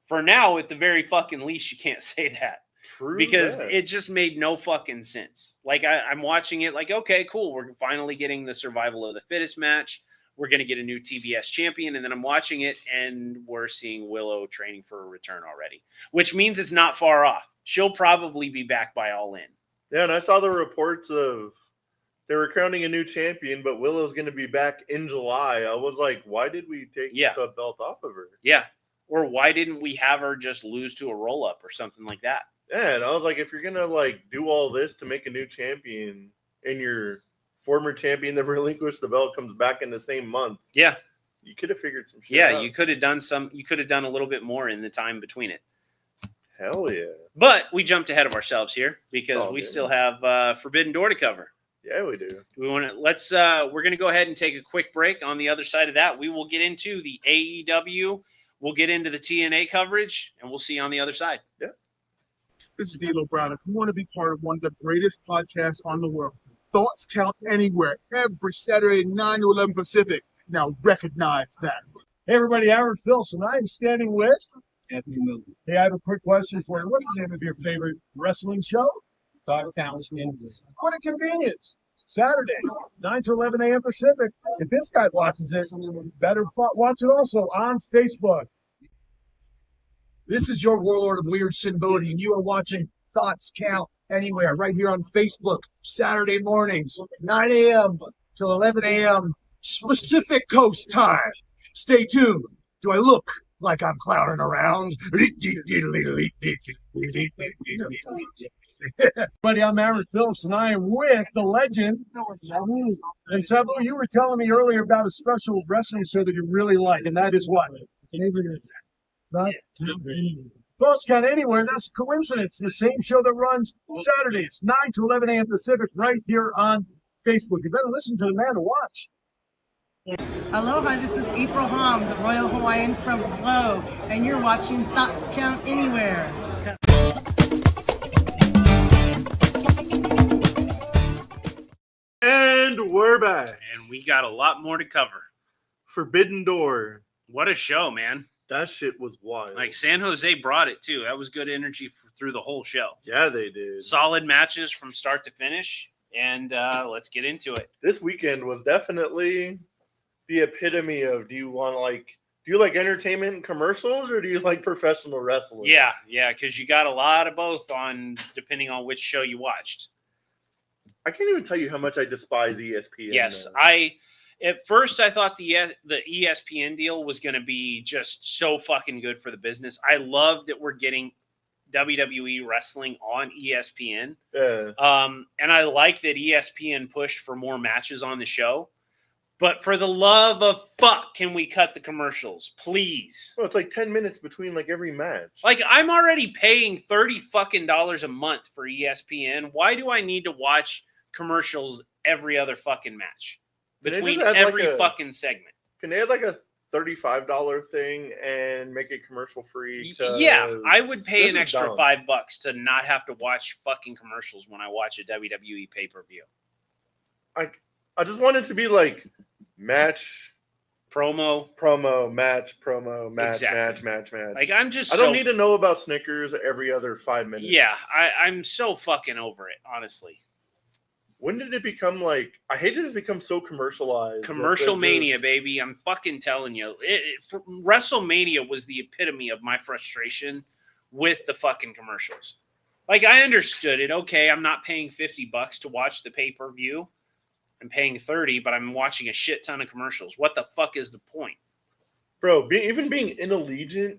For now, at the very fucking least, you can't say that. True. Because that. it just made no fucking sense. Like I'm watching it like, okay, cool. We're finally getting the survival of the fittest match. We're going to get a new TBS champion. And then I'm watching it and we're seeing Willow training for a return already, which means it's not far off. She'll probably be back by All In. Yeah, and I saw the reports of they were crowning a new champion, but Willow's going to be back in July. I was like, why did we take the belt off of her? Yeah. Or why didn't we have her just lose to a roll-up or something like that? Yeah, and I was like, if you're going to, like, do all this to make a new champion and your former champion that relinquished the belt comes back in the same month. Yeah. You could have figured some shit out. You could have done a little bit more in the time between it. Hell yeah. But we jumped ahead of ourselves here because we still have Forbidden Door to cover. Yeah, we do. We want to we're going to go ahead and take a quick break. On the other side of that, we will get into the AEW. We'll get into the TNA coverage, and we'll see you on the other side. Yeah. This is D'Lo Brown. If you want to be part of one of the greatest podcasts on the world, Thoughts Count Anywhere, every Saturday, 9 to 11 Pacific. Now recognize that. Hey, everybody, Aaron Filson. I'm standing with Anthony Miller. Hey, I have a quick question for you. What's the name of your favorite wrestling show? Thoughts Count Anywhere. What a convenience. Saturday, 9 to 11 a.m. Pacific. If this guy watches it, better watch it also on Facebook. This is your Warlord of Weird Sin Bodhi, and you are watching Thoughts Count Anywhere right here on Facebook, Saturday mornings, 9 a.m. till 11 a.m. Pacific Coast time. Stay tuned. Do I look like I'm clowning around? Buddy, I'm Aaron Phillips, and I am with the legend, Sabu. And Sabu, you were telling me earlier about a special wrestling show that you really like, and that is what? Thoughts Count Anywhere, that's a coincidence. The same show that runs Saturdays, 9 to 11 a.m. Pacific, right here on Facebook. You better listen to the man to watch. Aloha, this is April Hom, the Royal Hawaiian from Glow, and you're watching Thoughts Count Anywhere. And we're back. And we got a lot more to cover. Forbidden Door. What a show, man. That shit was wild. Like, San Jose brought it, too. That was good energy through the whole show. Yeah, they did. Solid matches from start to finish, and let's get into it. This weekend was definitely the epitome of do you like entertainment and commercials, or do you like professional wrestling? Yeah, because you got a lot of both on, depending on which show you watched. I can't even tell you how much I despise ESPN. Yes, at first I thought the ESPN deal was going to be just so fucking good for the business. I love that we're getting WWE wrestling on ESPN. Yeah. And I like that ESPN pushed for more matches on the show. But for the love of fuck, can we cut the commercials, please? Well, it's like 10 minutes between like every match. Like, I'm already paying $30 fucking a month for ESPN. Why do I need to watch commercials every other fucking match between every fucking segment? Can they add like a $35 thing and make it commercial free? Yeah, I would pay an extra $5 to not have to watch fucking commercials when I watch a WWE pay-per-view. I just want it to be like match, promo, match, exactly. match. Like, I don't need to know about Snickers every other 5 minutes. Yeah, I'm so fucking over it, honestly. When did it become like, I hate it it's become so commercialized. Commercial mania, baby. I'm fucking telling you. WrestleMania was the epitome of my frustration with the fucking commercials. Like, I understood it. Okay, I'm not paying $50 to watch the pay-per-view. I'm paying $30, but I'm watching a shit ton of commercials. What the fuck is the point? Bro, even being in Allegiant,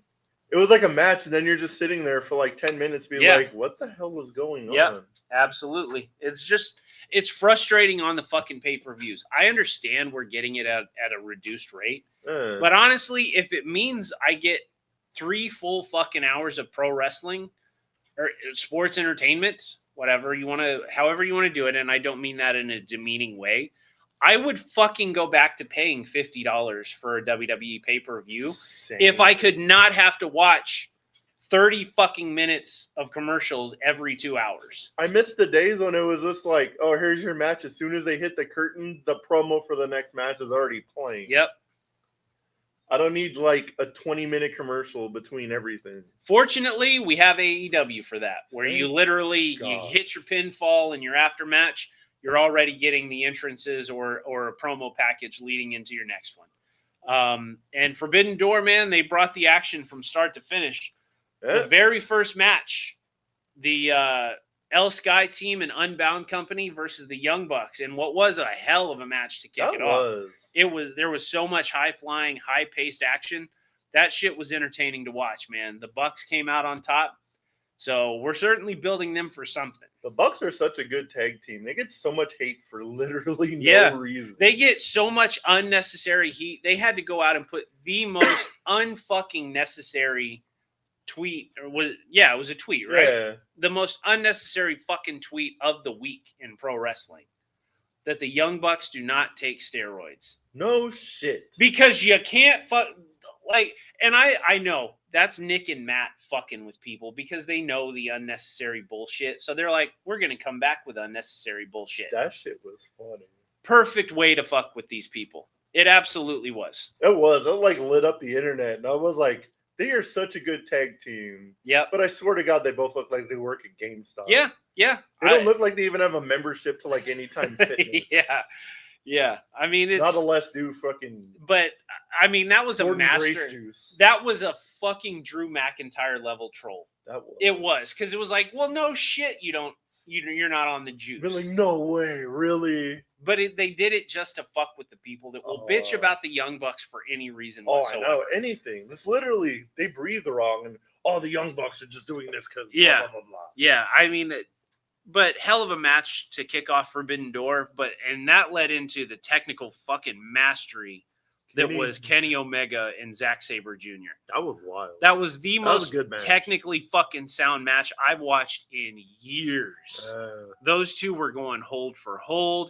it was like a match, and then you're just sitting there for like 10 minutes being like, what the hell was going on? Yeah, absolutely. It's frustrating on the fucking pay-per-views. I understand we're getting it at a reduced rate. But honestly, if it means I get 3 full fucking hours of pro wrestling or sports entertainment, however you want to do it, and I don't mean that in a demeaning way, I would fucking go back to paying $50 for a WWE pay-per-view if I could not have to watch 30 fucking minutes of commercials every 2 hours. I miss the days when it was just like, oh, here's your match. As soon as they hit the curtain, the promo for the next match is already playing. Yep. I don't need like a 20-minute commercial between everything. Fortunately, we have AEW for that, where you literally you hit your pinfall and your aftermatch, you're already getting the entrances or a promo package leading into your next one. And Forbidden Door, man, they brought the action from start to finish. Yeah. The very first match, the El Sky team and Unbound Company versus the Young Bucks, and what was a hell of a match to kick it off. There was so much high flying, high paced action. That shit was entertaining to watch, man. The Bucks came out on top, so we're certainly building them for something. The Bucks are such a good tag team. They get so much hate for literally no reason. They get so much unnecessary heat. They had to go out and put the most unfucking necessary tweet, it was a tweet, right? Yeah. The most unnecessary fucking tweet of the week in pro wrestling. That the Young Bucks do not take steroids. No shit. Because you can't and I know that's Nick and Matt fucking with people because they know the unnecessary bullshit. So they're like, we're going to come back with unnecessary bullshit. That shit was funny. Perfect way to fuck with these people. It absolutely was. It was. It like lit up the internet. And I was like, they are such a good tag team. Yeah. But I swear to God, they both look like they work at GameStop. Yeah. Yeah. They don't look like they even have a membership to like Anytime Fitness. Yeah. Yeah. I mean, it's not a less do fucking. But I mean, that was Gordon a master. Grace juice. That was a fucking Drew McIntyre level troll. That was. It was because it was like, well, no shit, you're not on the juice. Really, no way, really. But they did it just to fuck with the people that will bitch about the Young Bucks for any reason whatsoever. I know, anything. It's literally, they breathe wrong, and the Young Bucks are just doing this because blah, blah, blah, blah. Yeah, I mean, but hell of a match to kick off Forbidden Door, and that led into the technical fucking mastery that was Kenny Omega and Zack Sabre Jr. That was wild. That was the most technically fucking sound match I've watched in years. Those two were going hold for hold.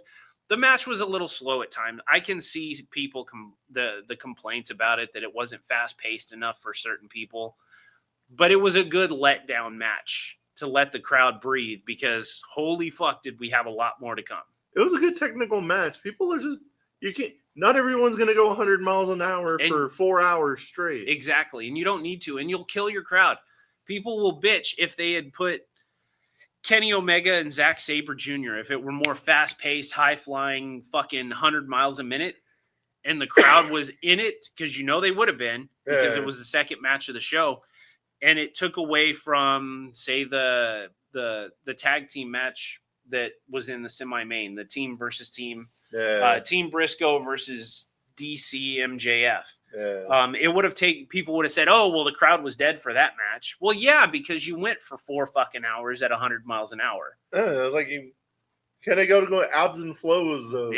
The match was a little slow at times. I can see people the complaints about it, that it wasn't fast-paced enough for certain people. But it was a good letdown match to let the crowd breathe because holy fuck did we have a lot more to come. It was a good technical match. People are just, not everyone's going to go 100 miles an hour for 4 hours straight. Exactly. And you don't need to. And you'll kill your crowd. People will bitch if they had put Kenny Omega and Zack Sabre Jr., if it were more fast-paced, high-flying, fucking 100 miles a minute, and the crowd was in it, because they would have been, because it was the second match of the show, and it took away from, say, the tag team match that was in the semi-main, the team versus team, Team Briscoe versus DC MJF. It would have people would have said, oh, well, the crowd was dead for that match. Well, yeah, because you went for 4 fucking hours at 100 miles an hour. It was like can I go abs and flows of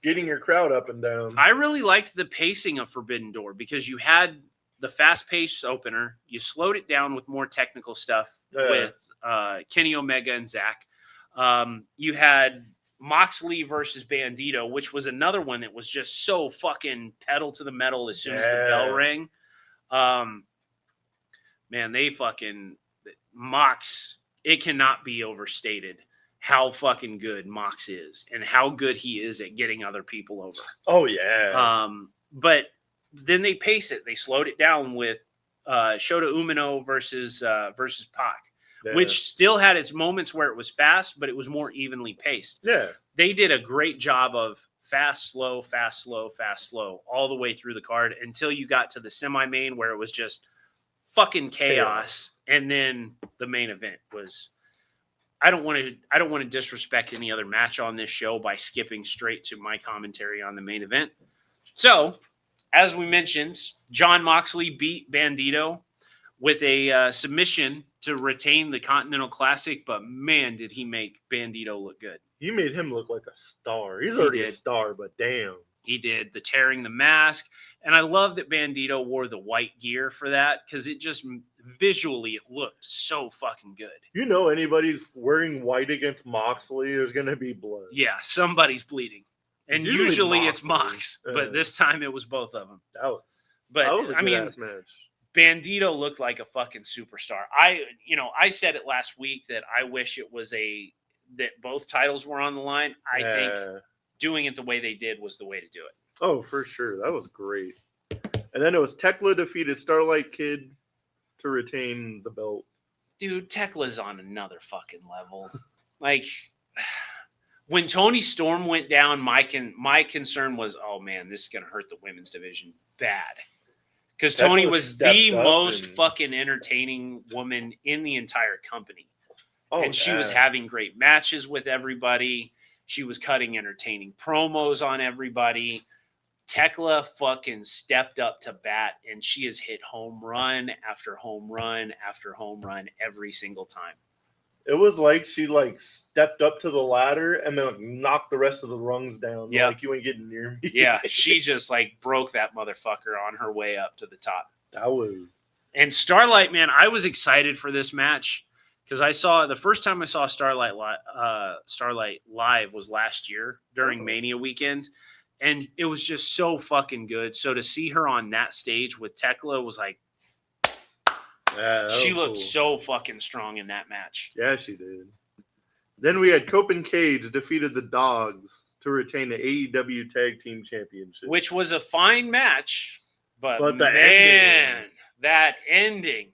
getting your crowd up and down. I really liked the pacing of Forbidden Door because you had the fast-paced opener. You slowed it down with more technical stuff with Kenny Omega and Zack. You had Moxley versus Bandito, which was another one that was just so fucking pedal to the metal as soon as the bell rang. Man, Mox, it cannot be overstated how fucking good Mox is and how good he is at getting other people over. Oh, yeah. But then they pace it. They slowed it down with Shota Umino versus Pac. Yeah. Which still had its moments where it was fast, but it was more evenly paced. Yeah. They did a great job of fast, slow, fast, slow, fast, slow, all the way through the card until you got to the semi-main where it was just fucking chaos. And then the main event was, I don't want to disrespect any other match on this show by skipping straight to my commentary on the main event. So, as we mentioned, Jon Moxley beat Bandito with a submission to retain the Continental Classic, but man, did he make Bandito look good. He made him look like a star. He's already a star, but damn. He did. The tearing the mask. And I love that Bandito wore the white gear for that because it just visually, it looked so fucking good. Anybody's wearing white against Moxley, there's going to be blood. Yeah, somebody's bleeding. And usually it's Mox, but this time it was both of them. That was a good-ass match. Bandito looked like a fucking superstar. I said it last week that I wish it was that both titles were on the line. I think doing it the way they did was the way to do it. Oh, for sure. That was great. And then it was Tekla defeated Starlight Kid to retain the belt. Dude, Tekla's on another fucking level. Like, when Tony Storm went down, my concern was, oh man, this is going to hurt the women's division bad. Because Tony was the most fucking entertaining woman in the entire company. Oh, and she was having great matches with everybody. She was cutting entertaining promos on everybody. Tekla fucking stepped up to bat, and she has hit home run after home run after home run every single time. It was like she stepped up to the ladder and then knocked the rest of the rungs down. Yeah. Like, you ain't getting near me. Yeah, she just broke that motherfucker on her way up to the top. That was. And Starlight, man, I was excited for this match because the first time I saw Starlight live was last year during Mania weekend. And it was just so fucking good. So to see her on that stage with Tekla was like, she looked so fucking strong in that match. Yeah, she did. Then we had Cope and Cage defeated the Dogs to retain the AEW Tag Team Championship. Which was a fine match, but the ending. That ending.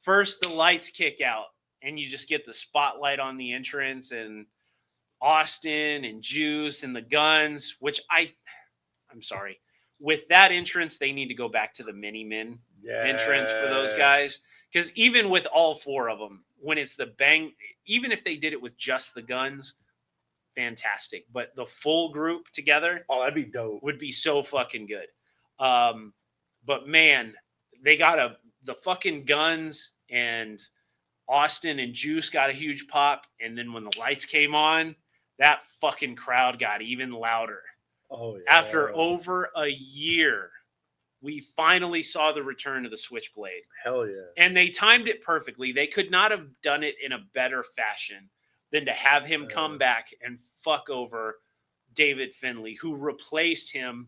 First, the lights kick out, and you just get the spotlight on the entrance, and Austin and Juice and the Guns, which I'm sorry. With that entrance, they need to go back to the Mini-Min entrance for those guys. Because even with all four of them, when it's the bang, even if they did it with just the Guns, fantastic. But the full group together, that'd be dope. Would be so fucking good. But man, they got the fucking Guns and Austin and Juice got a huge pop. And then when the lights came on, that fucking crowd got even louder. Oh, yeah. After over a year, we finally saw the return of the Switchblade. Hell yeah. And they timed it perfectly. They could not have done it in a better fashion than to have him come back and fuck over David Finlay, who replaced him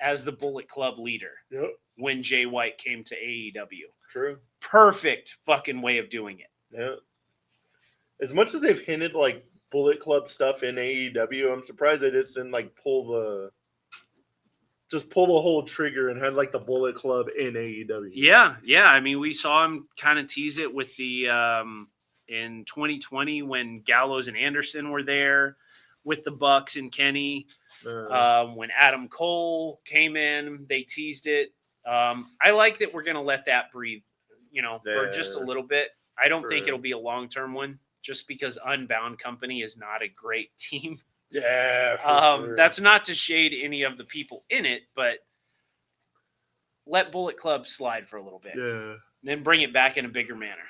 as the Bullet Club leader when Jay White came to AEW. True. Perfect fucking way of doing it. Yeah. As much as they've hinted Bullet Club stuff in AEW, I'm surprised they just didn't pull the whole trigger and had the Bullet Club in AEW. Yeah. I mean, we saw him kind of tease it with the in 2020 when Gallows and Anderson were there with the Bucks and Kenny. When Adam Cole came in, they teased it. I like that we're going to let that breathe, for just a little bit. I don't think it'll be a long-term one. Just because Unbound Company is not a great team. Yeah, for sure. That's not to shade any of the people in it, but let Bullet Club slide for a little bit. Yeah. Then bring it back in a bigger manner.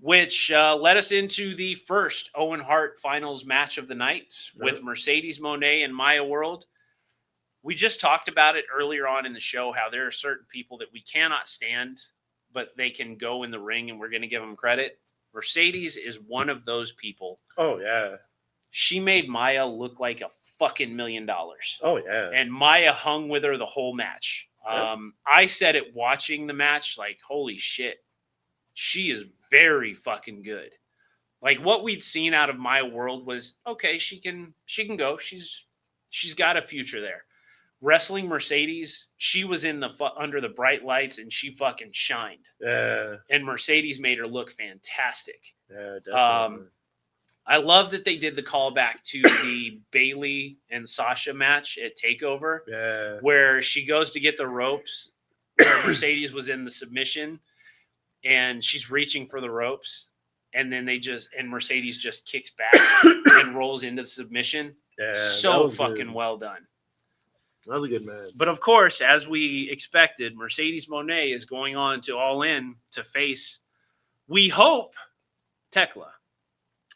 Which led us into the first Owen Hart Finals match of the night with Mercedes Moné and Maya World. We just talked about it earlier on in the show, how there are certain people that we cannot stand, but they can go in the ring and we're going to give them credit. Mercedes is one of those people. Oh, yeah. She made Maya look like a fucking $1 million. Oh, yeah. And Maya hung with her the whole match. I said it watching the match, holy shit. She is very fucking good. What we'd seen out of Maya World was, okay, she can go. She's got a future there. Wrestling Mercedes, she was in under the bright lights and she fucking shined. Yeah. And Mercedes made her look fantastic. Yeah, definitely. I love that they did the callback to the Bayley and Sasha match at TakeOver. Yeah. Where she goes to get the ropes, where Mercedes was in the submission and she's reaching for the ropes. And then Mercedes just kicks back and rolls into the submission. Yeah. So fucking well done. That was a good match. But of course, as we expected, Mercedes Moné is going on to All In to face, we hope, Tekla.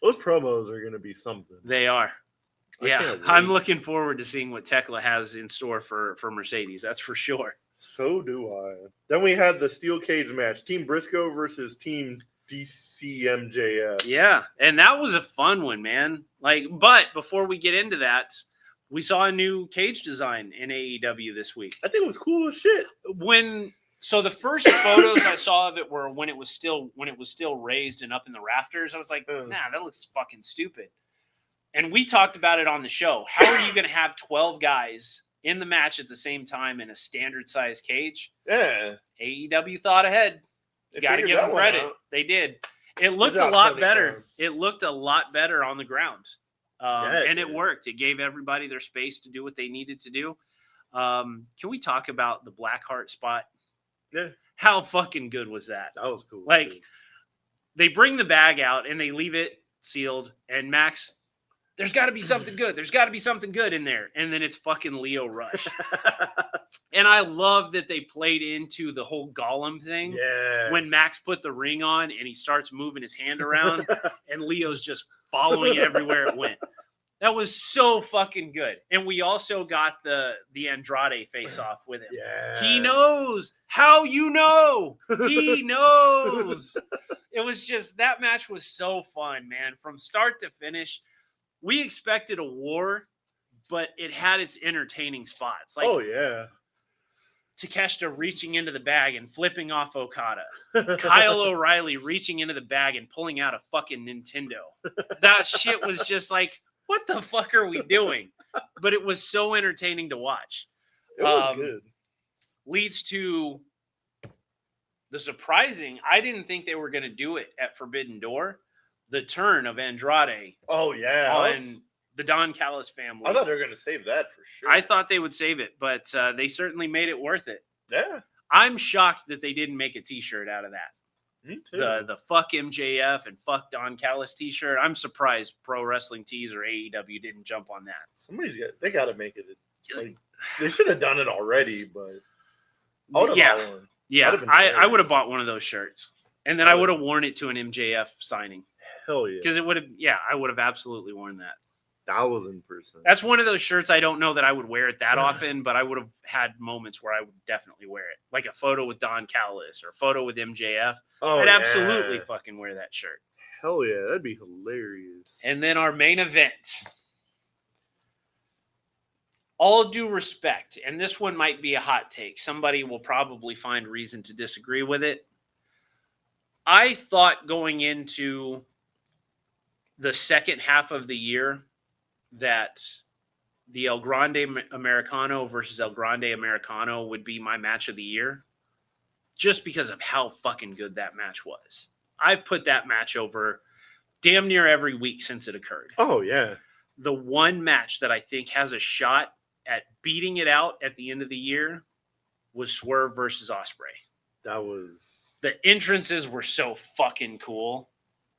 Those promos are going to be something. They are. Yeah, I'm looking forward to seeing what Tekla has in store for Mercedes. That's for sure. So do I. Then we had the Steel Cage match. Team Briscoe versus Team DCMJF. Yeah, and that was a fun one, man. But before we get into that, we saw a new cage design in AEW this week. I think it was cool as shit. So the first photos I saw of it were when it was still raised and up in the rafters. I was like, nah, that looks fucking stupid. And we talked about it on the show. How are you going to have 12 guys in the match at the same time in a standard size cage. Yeah. AEW thought ahead. You got to give them credit. They did. It looked a lot better. It looked a lot better on the ground. And it worked. It gave everybody their space to do what they needed to do. Can we talk about the Blackheart spot? Yeah. How fucking good was that? That was cool. Like, they bring the bag out and they leave it sealed. And Max, there's got to be something good. There's got to be something good in there. And then it's fucking Leo Rush. And I love that they played into the whole Gollum thing. Yeah. When Max put the ring on and he starts moving his hand around and Leo's just following it everywhere it went. That was so fucking good. And we also got the Andrade face off with him. Yeah. He knows. How you know? He knows. It was just, that match was so fun, man. From start to finish, we expected a war, but it had its entertaining spots. Like, oh, yeah. Takeshita reaching into the bag and flipping off Okada. Kyle O'Reilly reaching into the bag and pulling out a fucking Nintendo. That shit was just like, what the fuck are we doing? But it was so entertaining to watch. It was good. Leads to the surprising, I didn't think they were going to do it at Forbidden Door. The turn of Andrade. Oh, yeah. On the Don Callis family. I thought they were going to save that for sure. I thought they would save it, but they certainly made it worth it. Yeah. I'm shocked that they didn't make a t-shirt out of that. Me too. The fuck MJF and fuck Don Callis t-shirt. I'm surprised Pro Wrestling Tees or AEW didn't jump on that. They got to make it. Like, they should have done it already, but I would have bought one. Yeah, I would have bought one of those shirts. And then I would have worn it to an MJF signing. Hell yeah. Because it would have, I would have absolutely worn that. 1,000%. That's one of those shirts I don't know that I would wear it that often, but I would have had moments where I would definitely wear it. Like a photo with Don Callis or a photo with MJF. I'd absolutely fucking wear that shirt. Hell yeah, that'd be hilarious. And then our main event. All due respect, and this one might be a hot take. Somebody will probably find reason to disagree with it. I thought going into the second half of the year that the El Grande Americano versus El Grande Americano would be my match of the year just because of how fucking good that match was. I've put that match over damn near every week since it occurred. Oh, yeah. The one match that I think has a shot at beating it out at the end of the year was Swerve versus Ospreay. That was... The entrances were so fucking cool.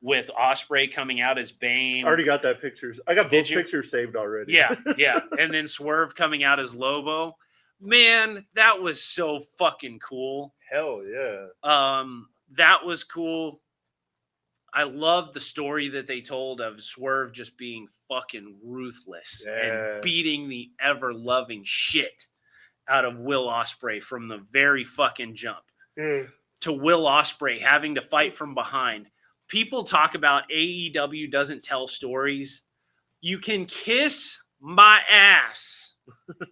With Ospreay coming out as Bane. I already got that picture. I got both pictures saved already. Yeah. And then Swerve coming out as Lobo. Man, that was so fucking cool. Hell yeah. That was cool. I loved the story that they told of Swerve just being fucking ruthless and beating the ever-loving shit out of Will Ospreay from the very fucking jump. To Will Ospreay having to fight from behind. People talk about AEW doesn't tell stories. You can kiss my ass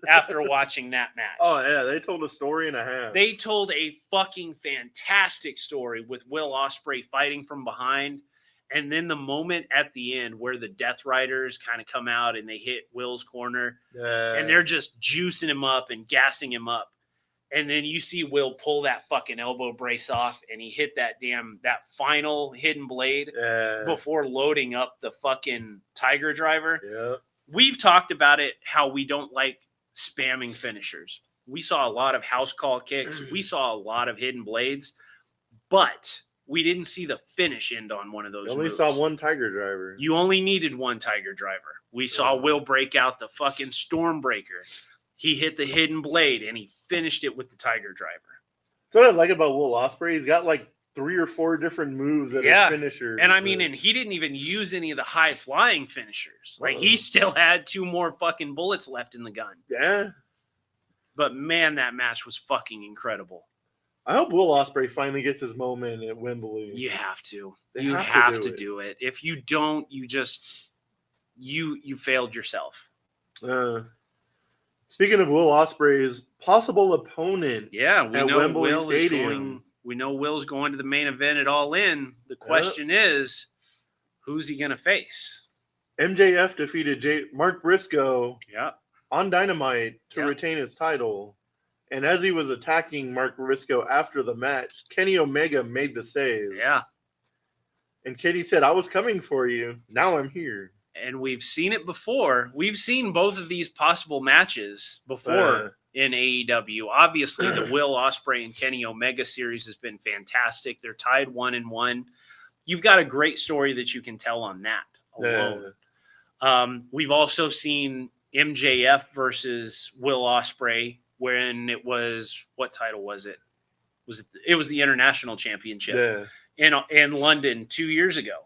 after watching that match. Oh, yeah. They told a story and a half. They told a fucking fantastic story with Will Ospreay fighting from behind. And then the moment at the end where the Death Riders kind of come out and they hit Will's corner. And they're just juicing him up and gassing him up. And then you see Will pull that fucking elbow brace off and he hit that final hidden blade before loading up the fucking Tiger Driver. Yeah. We've talked about it, how we don't like spamming finishers. We saw a lot of house call kicks. We saw a lot of hidden blades, but we didn't see the finish end on one of those. You only saw one Tiger Driver. You only needed one Tiger Driver. We saw Will break out the fucking Stormbreaker. He hit the hidden blade, and he finished it with the Tiger Driver. That's what I like about Will Ospreay. He's got like 3 or 4 different moves that are finishers. And I mean, and he didn't even use any of the high-flying finishers. Like, he still had 2 more fucking bullets left in the gun. Yeah. But, man, that match was fucking incredible. I hope Will Ospreay finally gets his moment at Wembley. You have to. You have to do it. If you don't, you just you failed yourself. Speaking of Will Ospreay's possible opponent, we know Wembley Will Stadium. We know Will's going to the main event at All In. The question is, who's he going to face? MJF defeated Mark Briscoe. Yeah. on Dynamite to Yeah. retain his title. And as he was attacking Mark Briscoe after the match, Kenny Omega made the save. Yeah. And Kenny said, I was coming for you. Now I'm here. And we've seen it before. We've seen both of these possible matches before in AEW. Obviously, the Will Ospreay and Kenny Omega series has been fantastic. They're tied 1-1. You've got a great story that you can tell on that alone. We've also seen MJF versus Will Ospreay when it was, what title was it? It was the International Championship in London 2 years ago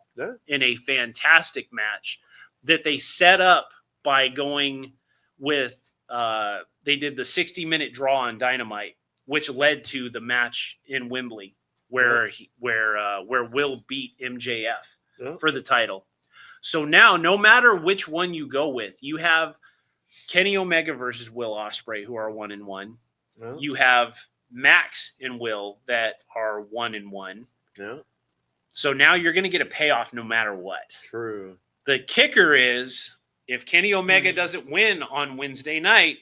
in a fantastic match that they set up by going with they did the 60-minute draw on Dynamite, which led to the match in Wembley where Will beat MJF for the title. So now, no matter which one you go with, you have Kenny Omega versus Will Ospreay, who are 1-1. Yeah. You have Max and Will that are 1-1. Yeah. So now you're going to get a payoff no matter what. True. The kicker is if Kenny Omega doesn't win on Wednesday night,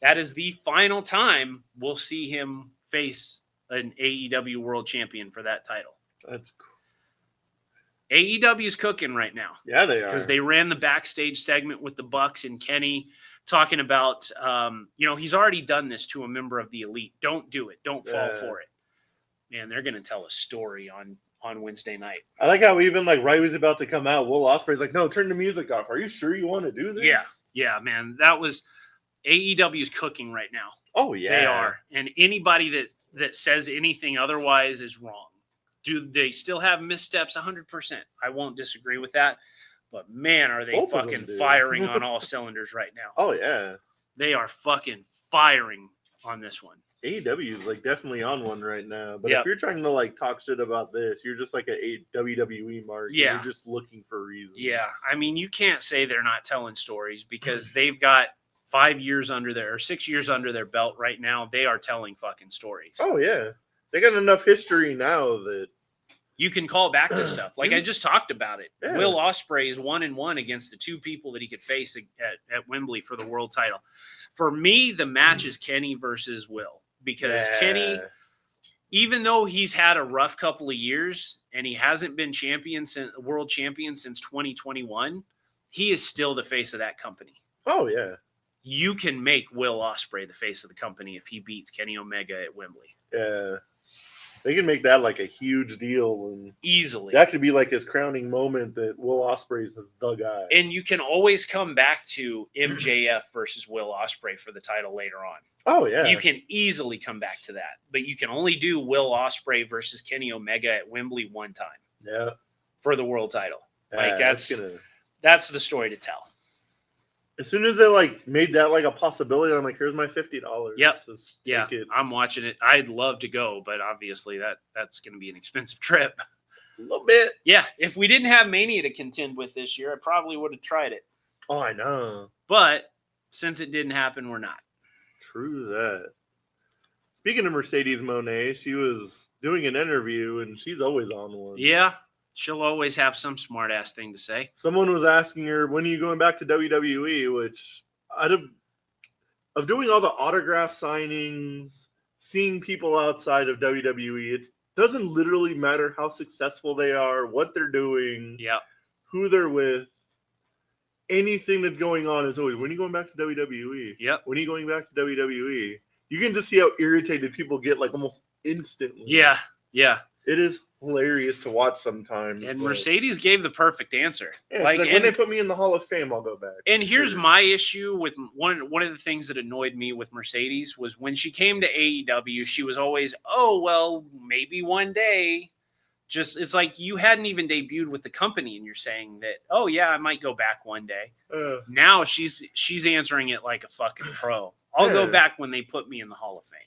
that is the final time we'll see him face an AEW World Champion for that title. That's cool. AEW's cooking right now. Yeah, they are. Because they ran the backstage segment with the Bucks and Kenny talking about, he's already done this to a member of the Elite. Don't do it. Don't fall for it. Man, they're going to tell a story on Wednesday night. I like how even right when he's about to come out, Will Ospreay's like, no, turn the music off. Are you sure you want to do this? Yeah, man. That was AEW's cooking right now. Oh, yeah. They are. And anybody that says anything otherwise is wrong. Do they still have missteps? 100%. I won't disagree with that. But, man, are they Both fucking firing on all cylinders right now. Oh, yeah. They are fucking firing on this one. AEW is definitely on one right now. But if you're trying to talk shit about this, you're just like a WWE mark. Yeah. You're just looking for reasons. Yeah. I mean, you can't say they're not telling stories because they've got 5 years or 6 years under their belt right now. They are telling fucking stories. Oh, yeah. They got enough history now that you can call back to stuff. I just talked about it. Yeah. Will Ospreay is 1-1 against the two people that he could face at Wembley for the world title. For me, the match is Kenny versus Will because Kenny, even though he's had a rough couple of years and he hasn't been world champion since 2021, he is still the face of that company. Oh, yeah. You can make Will Ospreay the face of the company if he beats Kenny Omega at Wembley. Yeah. They can make that a huge deal. And easily. That could be his crowning moment that Will Ospreay's the guy. And you can always come back to MJF versus Will Ospreay for the title later on. Oh, yeah. You can easily come back to that. But you can only do Will Ospreay versus Kenny Omega at Wembley one time. Yeah. For the world title. Yeah, that's the story to tell. As soon as they made that a possibility, I'm like, here's my $50. Yep. Yeah. I'm watching it. I'd love to go, but obviously that's going to be an expensive trip. A little bit. Yeah. If we didn't have Mania to contend with this year, I probably would have tried it. Oh, I know. But since it didn't happen, we're not. True that. Speaking of Mercedes Moné, she was doing an interview and she's always on one. Yeah. She'll always have some smart ass thing to say. Someone was asking her, when are you going back to WWE? Which out of doing all the autograph signings, seeing people outside of WWE, it doesn't literally matter how successful they are, what they're doing, who they're with. Anything that's going on is always, when are you going back to WWE? Yep. When are you going back to WWE? You can just see how irritated people get almost instantly. Yeah. Yeah. It is hilarious to watch sometimes. And Mercedes gave the perfect answer. Yeah, when they put me in the Hall of Fame, I'll go back. And here's my issue with one of the things that annoyed me with Mercedes was when she came to AEW, she was always, oh, well, maybe one day. Just it's like you hadn't even debuted with the company and you're saying that, oh, yeah, I might go back one day. Now she's answering it like a fucking pro. I'll go back when they put me in the Hall of Fame.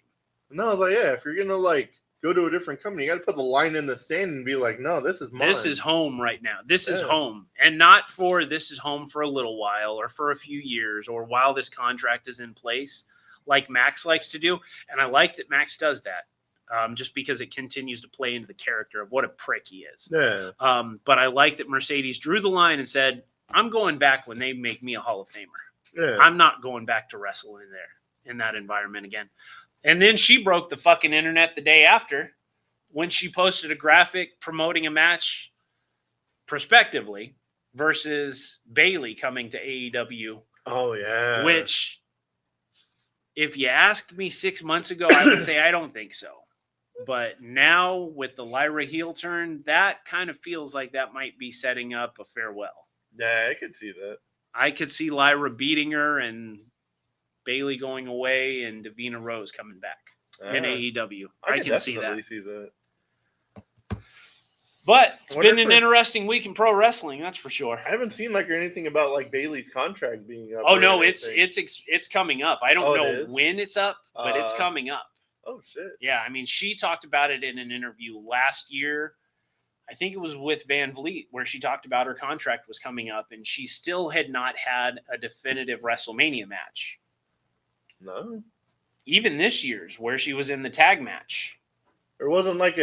No, I was like, yeah, if you're going to go to a different company, you got to put the line in the sand and be like, no, this is mine. This is home right now. This is home. And not for this is home for a little while or for a few years or while this contract is in place like Max likes to do. And I like that Max does that just because it continues to play into the character of what a prick he is. Yeah. But I like that Mercedes drew the line and said, I'm going back when they make me a Hall of Famer. Yeah. I'm not going back to wrestling there in that environment again. And then she broke the fucking internet the day after when she posted a graphic promoting a match prospectively versus Bayley coming to AEW. Oh, yeah. Which, if you asked me 6 months ago, I would say I don't think so. But now with the Lyra heel turn, that kind of feels like that might be setting up a farewell. Yeah, I could see that. I could see Lyra beating her and Bayley going away and Davina Rose coming back in AEW. I can see that. See that. But it's been an interesting week in pro wrestling, that's for sure. I haven't seen like anything about like Bayley's contract being up. Oh no, it's coming up. I don't know when it's up, but it's coming up. Oh shit. Yeah, I mean, she talked about it in an interview last year. I think it was with Van Vliet, where she talked about her contract was coming up, and she still had not had a definitive WrestleMania match. No. Even this year's, where she was in the tag match. There wasn't like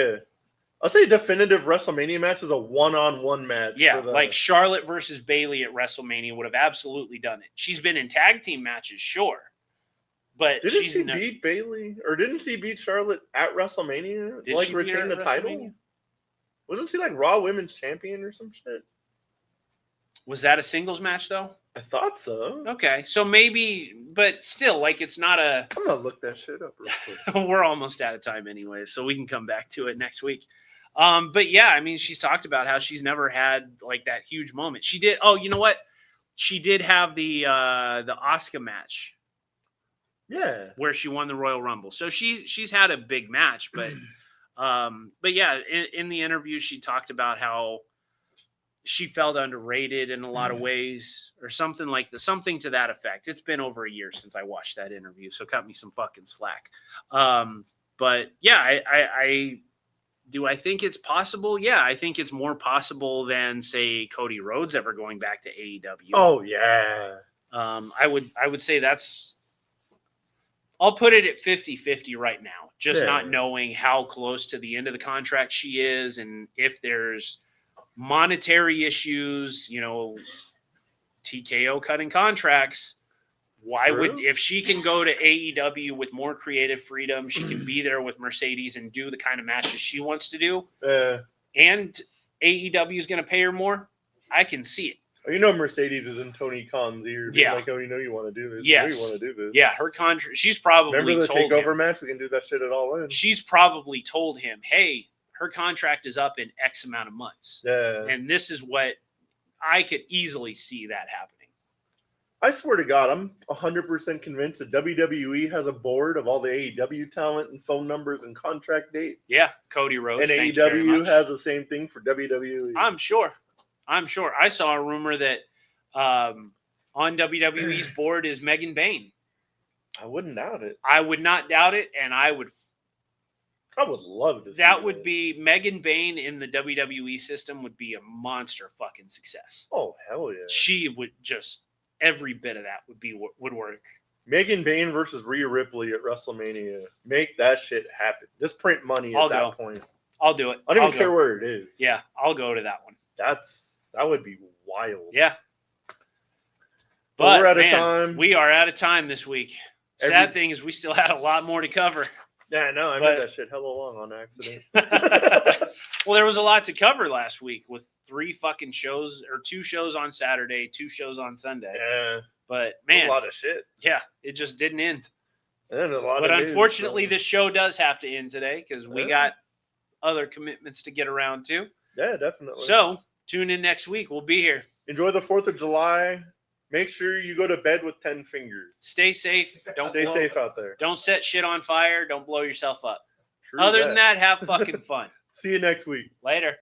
I'll say definitive WrestleMania match is a one-on-one match. Yeah, like Charlotte versus Bayley at WrestleMania would have absolutely done it. She's been in tag team matches, sure. But didn't she beat Bayley? Or didn't she beat Charlotte at WrestleMania? Did like she retain the title? Wasn't she like Raw Women's Champion or some shit? Was that a singles match, though? I thought so. Okay, so maybe, but still, like, it's not a... I'm going to look that shit up real quick. We're almost out of time anyway, so we can come back to it next week. But yeah, I mean, she's talked about how she's never had like that huge moment. She did. Oh, you know what? She did have the Asuka match. Yeah, where she won the Royal Rumble. So she's had a big match, but yeah, in the interview she talked about how she felt underrated in a lot of ways, or something to that effect. It's been over a year since I watched that interview, so cut me some fucking slack. But yeah, I think it's possible? Yeah, I think it's more possible than, say, Cody Rhodes ever going back to AEW. Oh yeah. I would say that's, I'll put it at 50-50 right now, just not knowing how close to the end of the contract she is, and if there's monetary issues, TKO cutting contracts. Why would, if she can go to AEW with more creative freedom, she can be there with Mercedes and do the kind of matches she wants to do, and AEW is going to pay her more, I can see it. Mercedes is in Tony Khan's ears. Yeah. Like, you want to do this. Yes. You want to do this. Yeah, her contract, she's probably Remember the told takeover him, match? We can do that shit at All In. She's probably told him, hey, her contract is up in X amount of months. Yeah. And this is what, I could easily see that happening. I swear to God, I'm 100% convinced that WWE has a board of all the AEW talent and phone numbers and contract dates. Yeah, Cody Rhodes. And AEW has the same thing for WWE. I'm sure. I saw a rumor that on WWE's board is Megan Bayne. I wouldn't doubt it. I would not doubt it, and I would love to see that. Would be Megan Bayne in the WWE system would be a monster fucking success. Oh, hell yeah. She would just, every bit of that would work. Megan Bayne versus Rhea Ripley at WrestleMania. Make that shit happen. Just print money at that point. I'll do it. I don't even care where it is. Yeah, I'll go to that one. That would be wild. Yeah. But we're out of time. We are out of time this week. Sad thing is we still had a lot more to cover. Yeah, no, I made that shit hella long on accident. Well, there was a lot to cover last week with 3 fucking shows, or 2 shows on Saturday, 2 shows on Sunday. Yeah. But man, a lot of shit. Yeah, it just didn't end. And but unfortunately, this show does have to end today because we got other commitments to get around to. Yeah, definitely. So tune in next week. We'll be here. Enjoy the 4th of July. Make sure you go to bed with 10 fingers. Stay safe. Stay safe out there. Don't set shit on fire. Don't blow yourself up. Other than that, have fucking fun. See you next week. Later.